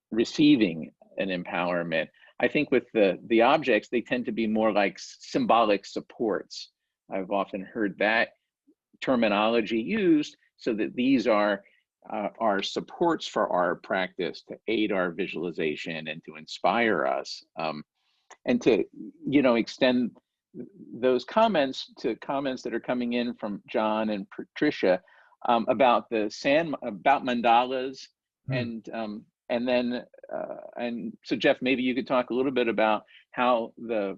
receiving an empowerment. I think with the objects, they tend to be more like symbolic supports. I've often heard that terminology used, so that these are supports for our practice to aid our visualization and to inspire us, and to extend those comments to comments that are coming in from John and Patricia about mandalas, and so Jeff, maybe you could talk a little bit about how the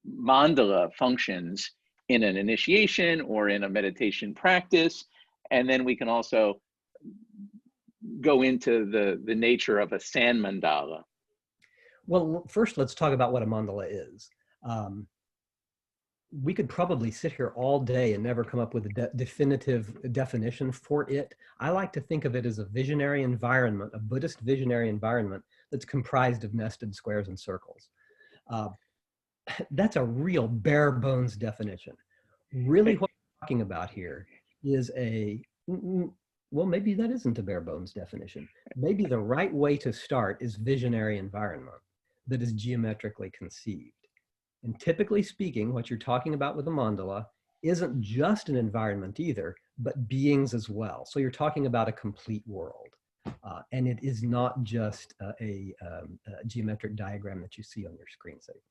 mandala functions in an initiation or in a meditation practice, and then we can also go into the nature of a sand mandala. Well, first let's talk about what a mandala is. We could probably sit here all day and never come up with a definitive definition for it. I like to think of it as a visionary environment, a Buddhist visionary environment that's comprised of nested squares and circles. That's a real bare bones definition. Really what we're talking about here is well, maybe that isn't a bare bones definition. Maybe the right way to start is visionary environment that is geometrically conceived. And typically speaking, what you're talking about with a mandala isn't just an environment either, but beings as well. So you're talking about a complete world. And it is not just a geometric diagram that you see on your screensaver.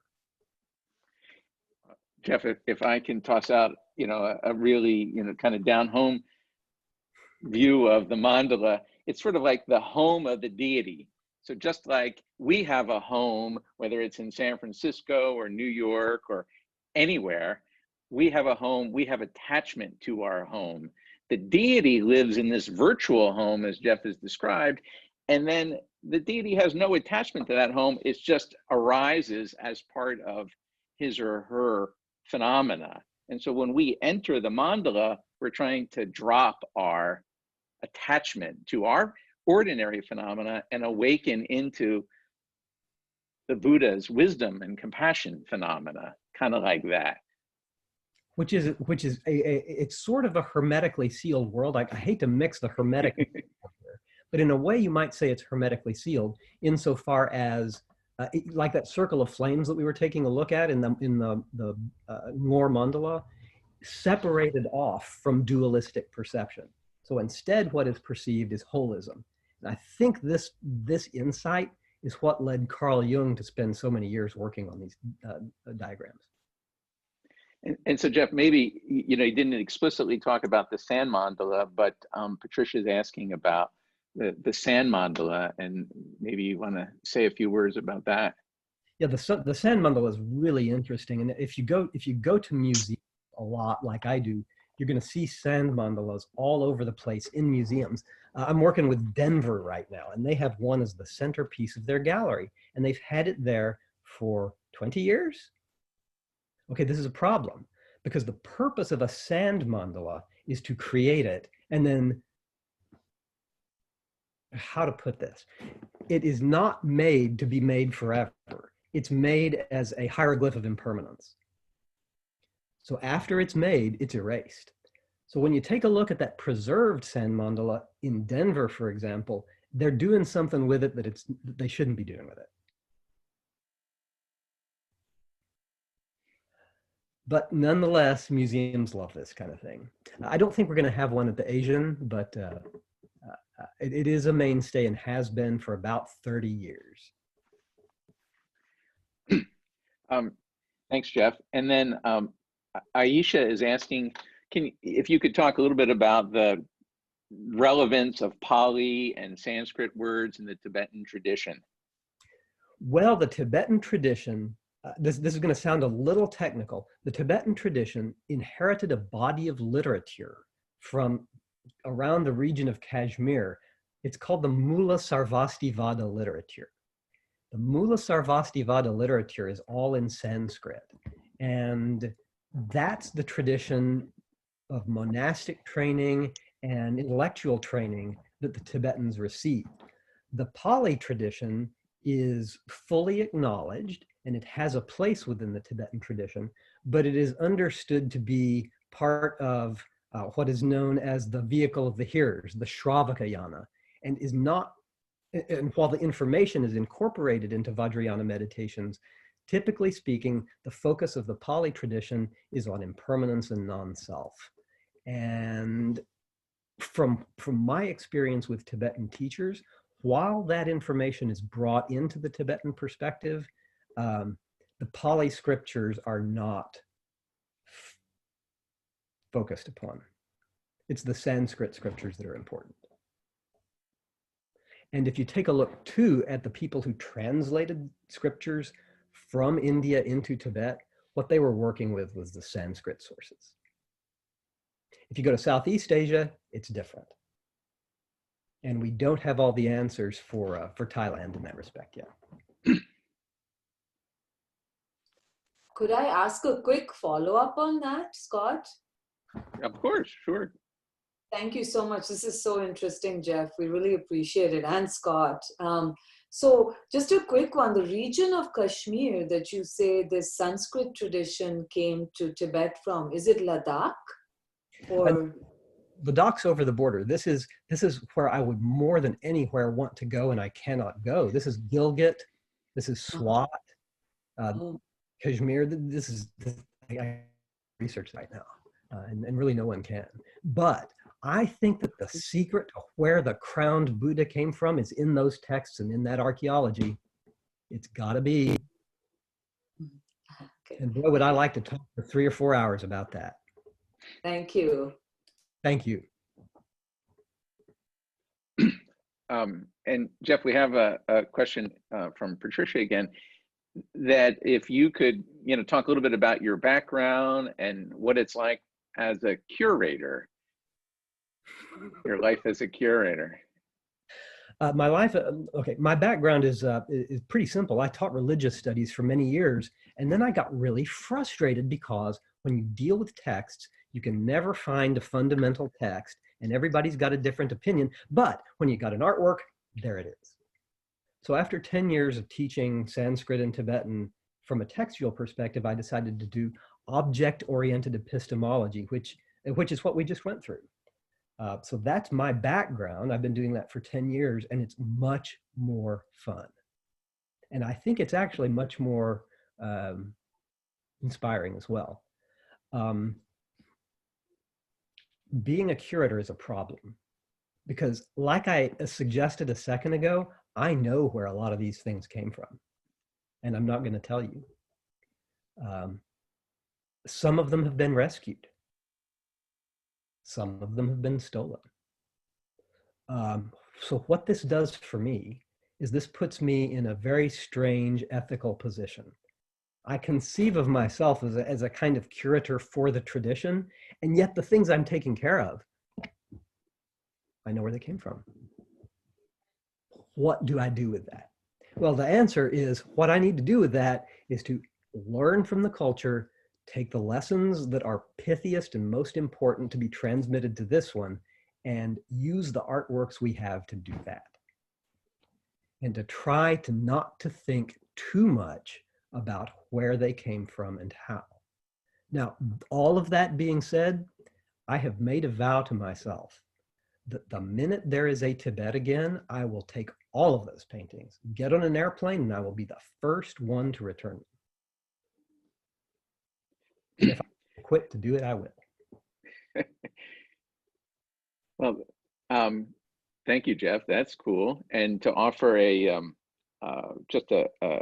Jeff, if I can toss out, a really, kind of down home view of the mandala, it's sort of like the home of the deity. So just like we have a home, whether it's in San Francisco or New York or anywhere, we have a home, we have attachment to our home. The deity lives in this virtual home, as Jeff has described, and then the deity has no attachment to that home. It just arises as part of his or her phenomena. And so when we enter the mandala, we're trying to drop our attachment to our ordinary phenomena and awaken into the Buddha's wisdom and compassion phenomena, kind of like that. Which is it's sort of a hermetically sealed world. I hate to mix the hermetic here, but in a way you might say it's hermetically sealed insofar as like that circle of flames that we were taking a look at in the Ngor mandala, separated off from dualistic perception. So instead, what is perceived is holism. And I think this insight is what led Carl Jung to spend so many years working on these diagrams. And so, Jeff, maybe, you didn't explicitly talk about the sand mandala, but Patricia's asking about the sand mandala, and maybe you want to say a few words about that. Yeah, the sand mandala is really interesting, and if you go to museums a lot, like I do, you're going to see sand mandalas all over the place in museums. I'm working with Denver right now, and they have one as the centerpiece of their gallery, and they've had it there for 20 years. Okay, this is a problem, because the purpose of a sand mandala is to create it, and then, how to put this? It is not made to be made forever. It's made as a hieroglyph of impermanence. So after it's made, it's erased. So when you take a look at that preserved sand mandala in Denver, for example, they're doing something with it that they shouldn't be doing with it. But nonetheless, museums love this kind of thing. I don't think we're going to have one at the Asian, but it is a mainstay and has been for about 30 years. Thanks, Jeff. And then Aisha is asking, if you could talk a little bit about the relevance of Pali and Sanskrit words in the Tibetan tradition. Well, the Tibetan tradition, this is going to sound a little technical. The Tibetan tradition inherited a body of literature from around the region of Kashmir. It's called the Mula Sarvastivada literature. The Mula Sarvastivada literature is all in Sanskrit. And that's the tradition of monastic training and intellectual training that the Tibetans received. The Pali tradition is fully acknowledged, and it has a place within the Tibetan tradition, but it is understood to be part of what is known as the vehicle of the hearers, the Shravaka Yana, and is not, and while the information is incorporated into Vajrayana meditations, typically speaking, the focus of the Pali tradition is on impermanence and non-self. And from my experience with Tibetan teachers, while that information is brought into the Tibetan perspective, the Pali scriptures are not focused upon. It's the Sanskrit scriptures that are important. And if you take a look too at the people who translated scriptures from India into Tibet, what they were working with was the Sanskrit sources. If you go to Southeast Asia, it's different. And we don't have all the answers for Thailand in that respect yet. Could I ask a quick follow-up on that, Scott? Of course, sure. Thank you so much. This is so interesting, Jeff. We really appreciate it, and Scott. So just a quick one, the region of Kashmir that you say this Sanskrit tradition came to Tibet from, is it Ladakh? Or Ladakh's over the border. This is where I would more than anywhere want to go, and I cannot go. This is Gilgit. This is Swat. Kashmir. I research right now, and really no one can. But I think that the secret to where the crowned Buddha came from is in those texts and in that archaeology. It's got to be. Okay. And boy, would I like to talk for 3 or 4 hours about that. Thank you. Thank you. And Jeff, we have a question from Patricia again, that if you could, talk a little bit about your background and what it's like as a curator, your life as a curator. My life, okay, my background is pretty simple. I taught religious studies for many years, and then I got really frustrated because when you deal with texts, you can never find a fundamental text, and everybody's got a different opinion. But when you got an artwork, there it is. So after 10 years of teaching Sanskrit and Tibetan from a textual perspective, I decided to do object-oriented epistemology, which is what we just went through. So that's my background. I've been doing that for 10 years, and it's much more fun. And I think it's actually much more inspiring as well. being a curator is a problem because, like I suggested a second ago, I know where a lot of these things came from, and I'm not going to tell you. Some of them have been rescued. Some of them have been stolen. So what this does for me is this puts me in a very strange ethical position. I conceive of myself as a kind of curator for the tradition, and yet the things I'm taking care of, I know where they came from. What do I do with that? Well, the answer is what I need to do with that is to learn from the culture, take the lessons that are pithiest and most important to be transmitted to this one, and use the artworks we have to do that. And to try to not to think too much about where they came from and how. Now, all of that being said, I have made a vow to myself that the minute there is a Tibet again, I will take all of those paintings, get on an airplane, and I will be the first one to return them. And if I quit to do it, I will. Well, thank you, Jeff. That's cool. And to offer a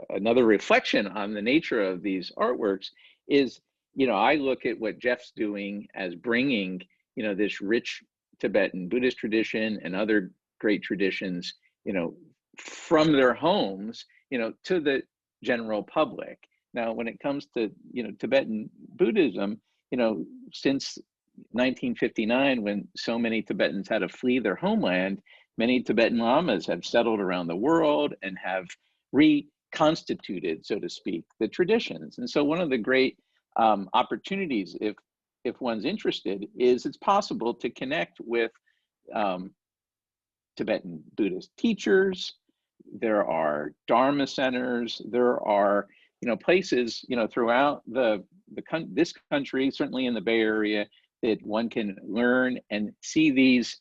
another reflection on the nature of these artworks is, I look at what Jeff's doing as bringing, this rich Tibetan Buddhist tradition and other great traditions, from their homes, to the general public. Now, when it comes to, Tibetan Buddhism, since 1959, when so many Tibetans had to flee their homeland, many Tibetan lamas have settled around the world and have reconstituted, so to speak, the traditions. And so one of the great opportunities, if one's interested, is it's possible to connect with Tibetan Buddhist teachers. There are Dharma centers. There are, places, throughout this country, certainly in the Bay Area, that one can learn and see these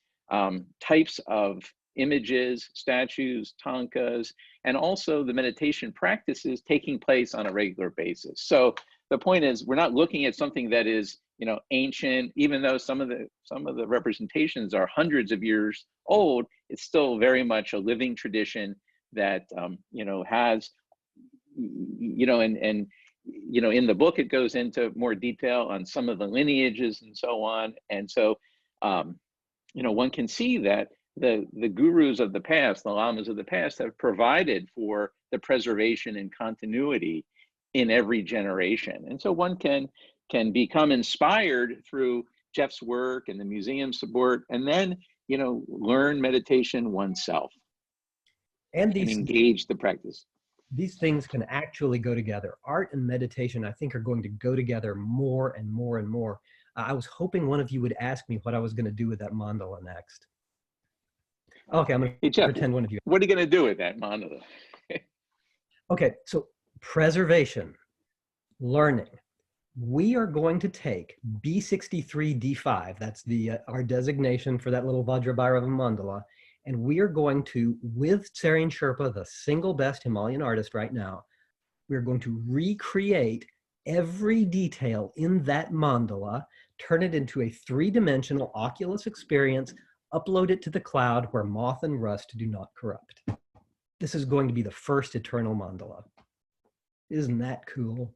types of images, statues, tankas, and also the meditation practices taking place on a regular basis. So the point is, we're not looking at something that is, ancient, even though some of the representations are hundreds of years old. It's still very much a living tradition that has, in the book, it goes into more detail on some of the lineages and so on. And so, one can see that the gurus of the past, the lamas of the past, have provided for the preservation and continuity in every generation. And so one can become inspired through Jeff's work and the museum support, and then, learn meditation oneself and engage the practice. These things can actually go together. Art and meditation, I think, are going to go together more and more and more. I was hoping one of you would ask me what I was going to do with that mandala next. Okay, I'm going to pretend one of you. What are you going to do with that mandala? Okay, so preservation, learning. We are going to take B63D5, that's our designation for that little Vajrabhairava mandala, and we are going to, with Tsering Sherpa, the single best Himalayan artist right now, we're going to recreate every detail in that mandala, turn it into a three-dimensional Oculus experience, upload it to the cloud where moth and rust do not corrupt. This is going to be the first eternal mandala. Isn't that cool?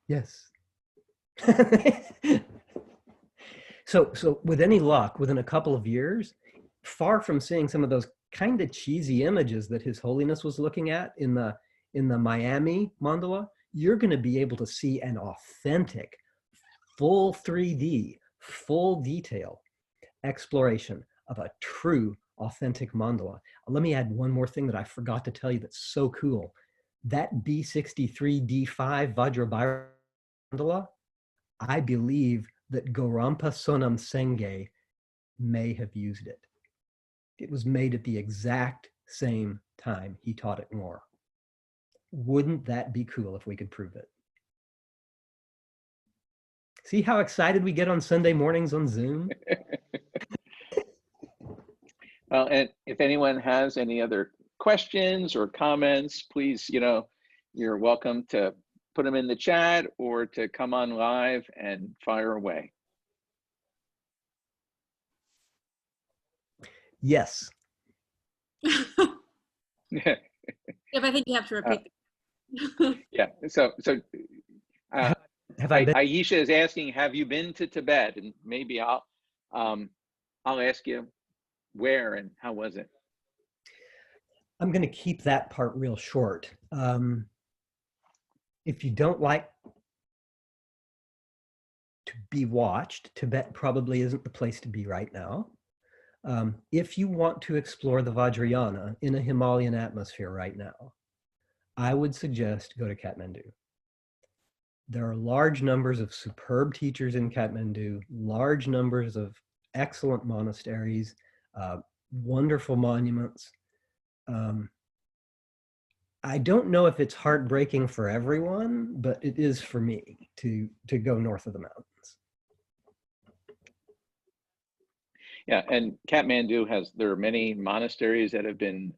Yes. So with any luck, within a couple of years, far from seeing some of those kind of cheesy images that His Holiness was looking at in the Miami mandala, you're going to be able to see an authentic, full 3D, full detail exploration of a true, authentic mandala. Let me add one more thing that I forgot to tell you that's so cool. That B63D5 Vajrabhairava mandala, I believe that Gorampa Sonam Sengye may have used it. It was made at the exact same time he taught it more. Wouldn't that be cool if we could prove it? See how excited we get on Sunday mornings on Zoom? Well, and if anyone has any other questions or comments, please, you're welcome to put them in the chat or to come on live and fire away. Yes. Yeah. If I think you have to repeat. Yeah. So Have I been? Aisha is asking, have you been to Tibet? And maybe I'll ask you where and how was it? I'm going to keep that part real short. If you don't like to be watched, Tibet probably isn't the place to be right now. If you want to explore the Vajrayana in a Himalayan atmosphere right now, I would suggest go to Kathmandu. There are large numbers of superb teachers in Kathmandu, large numbers of excellent monasteries, wonderful monuments. I don't know if it's heartbreaking for everyone, but it is for me to go north of the mountains. Yeah, and Kathmandu there are many monasteries that have been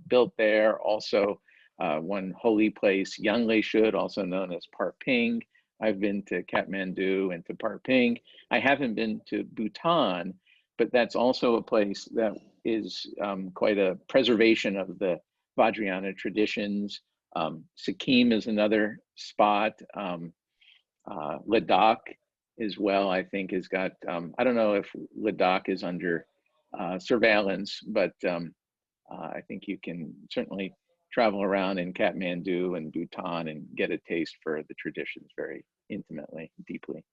built there. Also, one holy place, Yangle Shud, also known as Parping. I've been to Kathmandu and to Parping. I haven't been to Bhutan, but that's also a place that is quite a preservation of the Vajrayana traditions. Sikkim is another spot. Ladakh as well, I think, has got, I don't know if Ladakh is under surveillance, but I think you can certainly travel around in Kathmandu and Bhutan and get a taste for the traditions very intimately, deeply.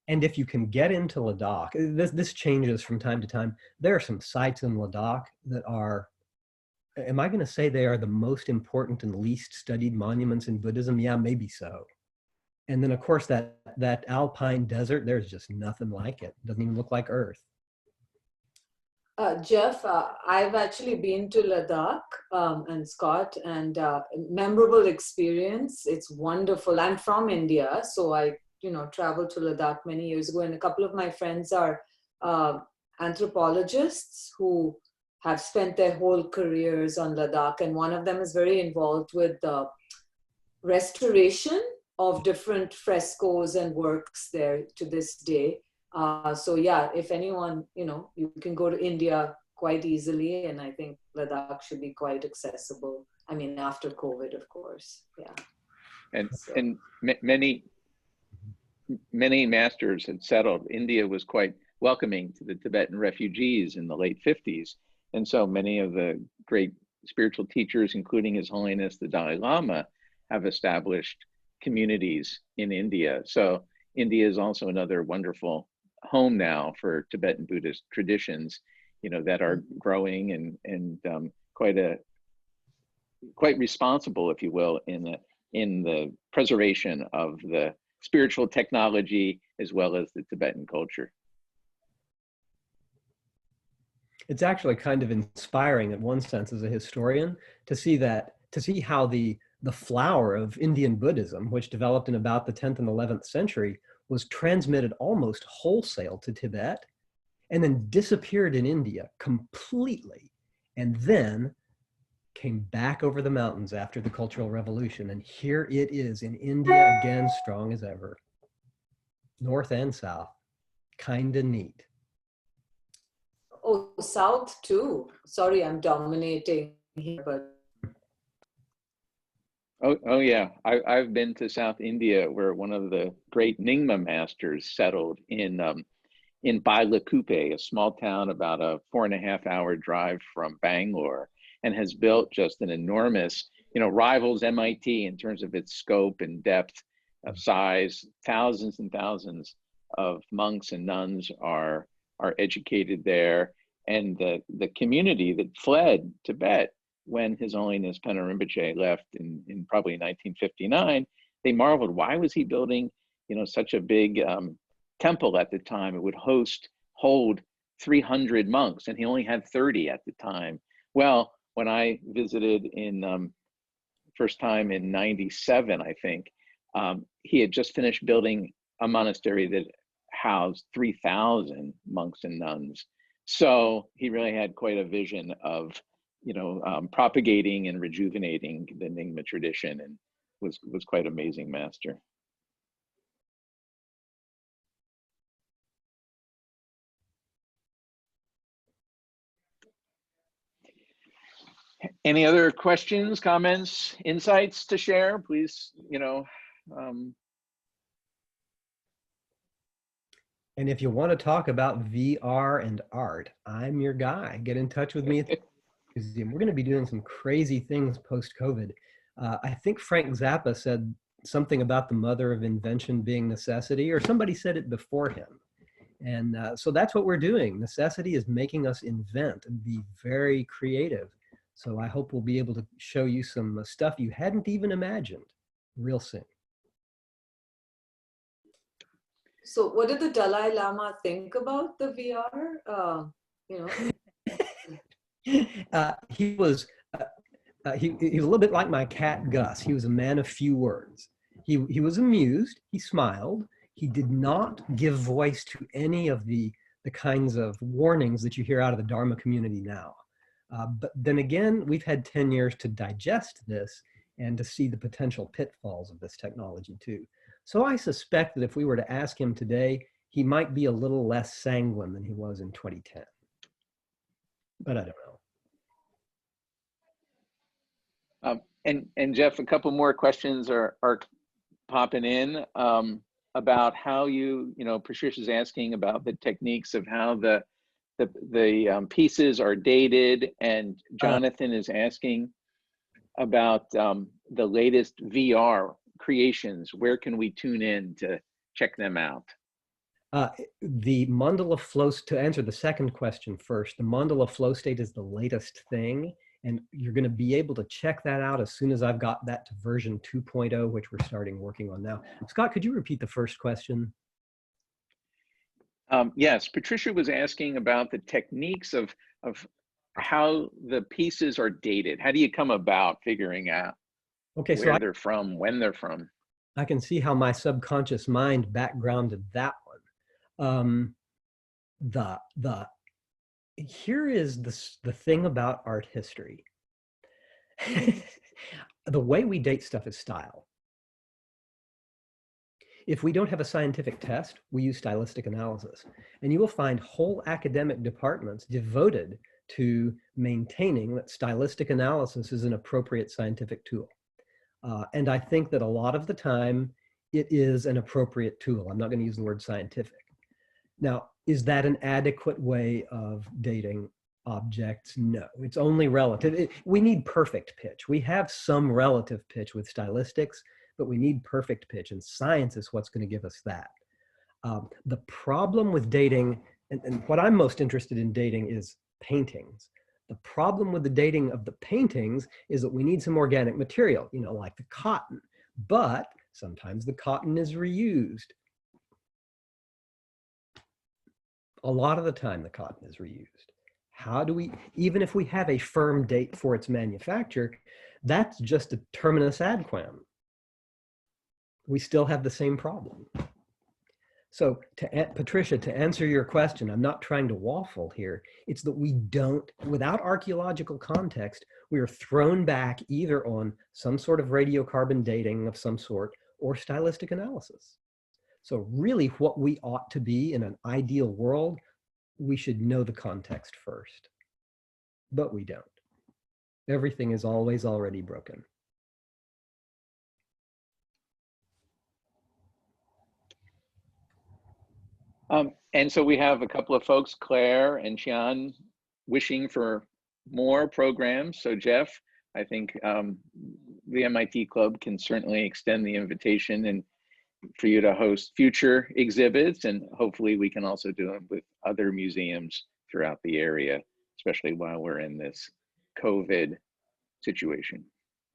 And if you can get into Ladakh, this changes from time to time. There are some sites in Ladakh that are, am I going to say they are the most important and least studied monuments in Buddhism? Yeah, maybe so. And then, of course, that alpine desert, there's just nothing like it. Doesn't even look like Earth. Jeff, I've actually been to Ladakh and Scott, and memorable experience. It's wonderful. I'm from India, so I traveled to Ladakh many years ago, and a couple of my friends are anthropologists who have spent their whole careers on Ladakh, and one of them is very involved with the restoration of different frescoes and works there to this day. So yeah, if anyone, you can go to India quite easily, and I think Ladakh should be quite accessible. I mean, after COVID, of course. Yeah. And many masters had settled. India was quite welcoming to the Tibetan refugees in the late 50s. And so many of the great spiritual teachers, including His Holiness the Dalai Lama, have established communities in India. So India is also another wonderful home now for Tibetan Buddhist traditions, that are growing and quite responsible, if you will, in the preservation of the spiritual technology as well as the Tibetan culture. It's actually kind of inspiring in one sense as a historian to see how the flower of Indian Buddhism, which developed in about the 10th and 11th century, was transmitted almost wholesale to Tibet and then disappeared in India completely, and then came back over the mountains after the Cultural Revolution. And here it is in India again, strong as ever. North and south. Kinda neat. Oh, south too. Sorry, I'm dominating here, but. Oh yeah, I've been to South India, where one of the great Nyingma masters settled in Bailakuppe, a small town about a 4.5-hour drive from Bangalore, and has built just an enormous, rivals MIT in terms of its scope and depth of size. Thousands and thousands of monks and nuns are educated there, and the community that fled Tibet when His Holiness Pema Rinpoche left in probably 1959, they marveled, why was he building, such a big temple at the time? It would hold 300 monks, and he only had 30 at the time. Well, when I visited first time in 97, I think, he had just finished building a monastery that housed 3,000 monks and nuns. So he really had quite a vision of propagating and rejuvenating the Nyingma tradition. And was quite amazing, Master. Any other questions, comments, insights to share? Please, And if you want to talk about VR and art, I'm your guy. Get in touch with me at the museum. We're going to be doing some crazy things post-COVID. I think Frank Zappa said something about the mother of invention being necessity, or somebody said it before him. And so that's what we're doing. Necessity is making us invent and be very creative. So I hope we'll be able to show you some stuff you hadn't even imagined real soon. So what did the Dalai Lama think about the VR? He was he was a little bit like my cat Gus. He was a man of few words. He was amused. He smiled. He did not give voice to any of the kinds of warnings that you hear out of the Dharma community now. But then again, we've had 10 years to digest this and to see the potential pitfalls of this technology too. So I suspect that if we were to ask him today, he might be a little less sanguine than he was in 2010. But I don't know. And Jeff, a couple more questions are popping in about how Patricia's asking about the techniques of how the pieces are dated, and Jonathan is asking about the latest VR creations. Where can we tune in to check them out? The mandala flow, to answer the second question first, the mandala flow state is the latest thing, and you're going to be able to check that out as soon as I've got that to version 2.0, which we're starting working on now. Scott, could you repeat the first question? Yes, Patricia was asking about the techniques of how the pieces are dated. How do you come about figuring out where they're from, when they're from? I can see how my subconscious mind backgrounded that one. Here is the thing about art history. The way we date stuff is style. If we don't have a scientific test, we use stylistic analysis. And you will find whole academic departments devoted to maintaining that stylistic analysis is an appropriate scientific tool. And I think that a lot of the time, it is an appropriate tool. I'm not going to use the word scientific. Now, is that an adequate way of dating objects? No, it's only relative. We need perfect pitch. We have some relative pitch with stylistics, but we need perfect pitch, and science is what's going to give us that. The problem with dating, and what I'm most interested in dating, is paintings. The problem with the dating of the paintings is that we need some organic material, like the cotton, but sometimes the cotton is reused. A lot of the time the cotton is reused. How do we, even if we have a firm date for its manufacture, that's just a terminus ad quem. We still have the same problem. So Patricia, to answer your question, I'm not trying to waffle here. It's that we don't, without archaeological context, we are thrown back either on some sort of radiocarbon dating of some sort or stylistic analysis. So really what we ought to be in an ideal world, we should know the context first, but we don't. Everything is always already broken. And so we have a couple of folks, Claire and Xian, wishing for more programs. So Jeff, I think the MIT Club can certainly extend the invitation and for you to host future exhibits, and hopefully we can also do them with other museums throughout the area, especially while we're in this COVID situation.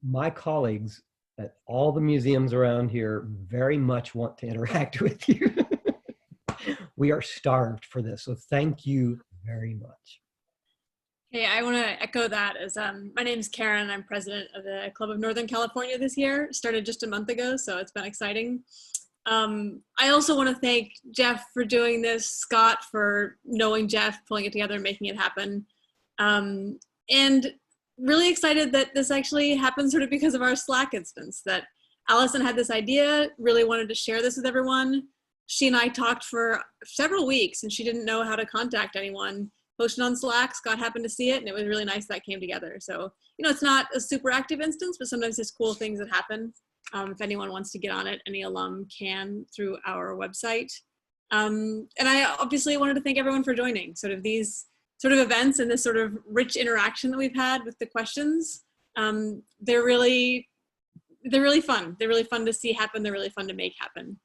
My colleagues at all the museums around here very much want to interact with you. We are starved for this, so thank you very much. Hey, I want to echo that as my name is Karen. I'm president of the Club of Northern California this year. Started just a month ago, so it's been exciting. I also want to thank Jeff for doing this, Scott for knowing Jeff, pulling it together and making it happen. And really excited that this actually happened sort of because of our Slack instance, that Allison had this idea, really wanted to share this with everyone. She and I talked for several weeks and she didn't know how to contact anyone. Posted on Slack, Scott happened to see it, and it was really nice that came together. So, you know, it's not a super active instance, but sometimes there's cool things that happen. If anyone wants to get on it, any alum can through our website. And I obviously wanted to thank everyone for joining. Sort of these sort of events and this sort of rich interaction that we've had with the questions. They're really fun. They're really fun to see happen. They're really fun to make happen.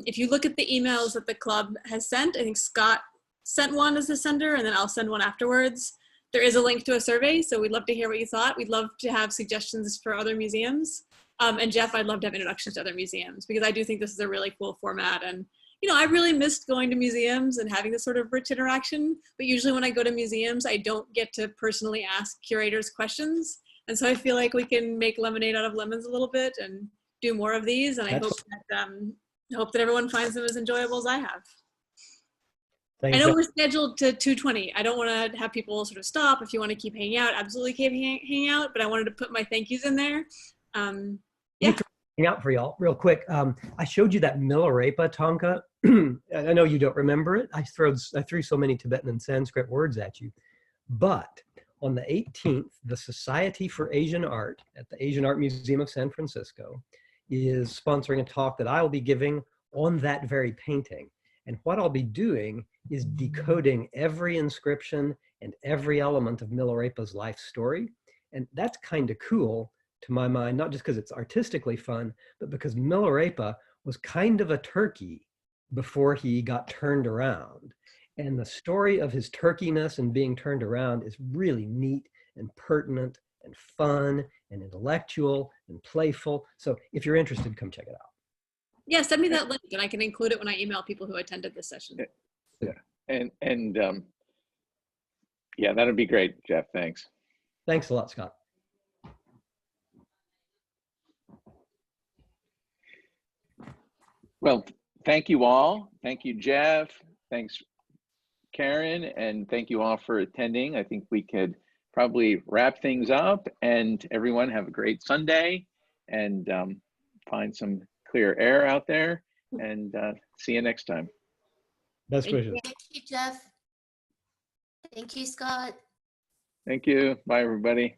If you look at the emails that the club has sent, I think Scott sent one as the sender, and then I'll send one afterwards. There is a link to a survey, so we'd love to hear what you thought. We'd love to have suggestions for other museums. And Jeff, I'd love to have introductions to other museums, because I do think this is a really cool format. And, you know, I really missed going to museums and having this sort of rich interaction, but usually when I go to museums, I don't get to personally ask curators questions. And so I feel like we can make lemonade out of lemons a little bit and do more of these. And I hope that everyone finds them as enjoyable as I have. Thanks. I know we're scheduled to 2:20. I don't want to have people sort of stop. If you want to keep hanging out, absolutely keep hanging out, but I wanted to put my thank yous in there. Yeah. Hang out for y'all real quick. I showed you that Milarepa Tonka. I know you don't remember it. I threw so many Tibetan and Sanskrit words at you. But on the 18th, the Society for Asian Art at the Asian Art Museum of San Francisco is sponsoring a talk that I will be giving on that very painting. And what I'll be doing is decoding every inscription and every element of Milarepa's life story. And that's kind of cool to my mind, not just because it's artistically fun, but because Milarepa was kind of a turkey before he got turned around. And the story of his turkeyness and being turned around is really neat and pertinent and fun and intellectual and playful. So if you're interested, come check it out. Yeah, send me that link and I can include it when I email people who attended this session. Yeah, and yeah, that'd be great, Jeff. Thanks. Thanks a lot, Scott. Well, thank you all. Thank you, Jeff. Thanks, Karen, and thank you all for attending. I think we could probably wrap things up, and everyone have a great Sunday and find some clear air out there, and see you next time. Best wishes. Thank you, Jeff. Thank you, Scott. Thank you. Bye, everybody.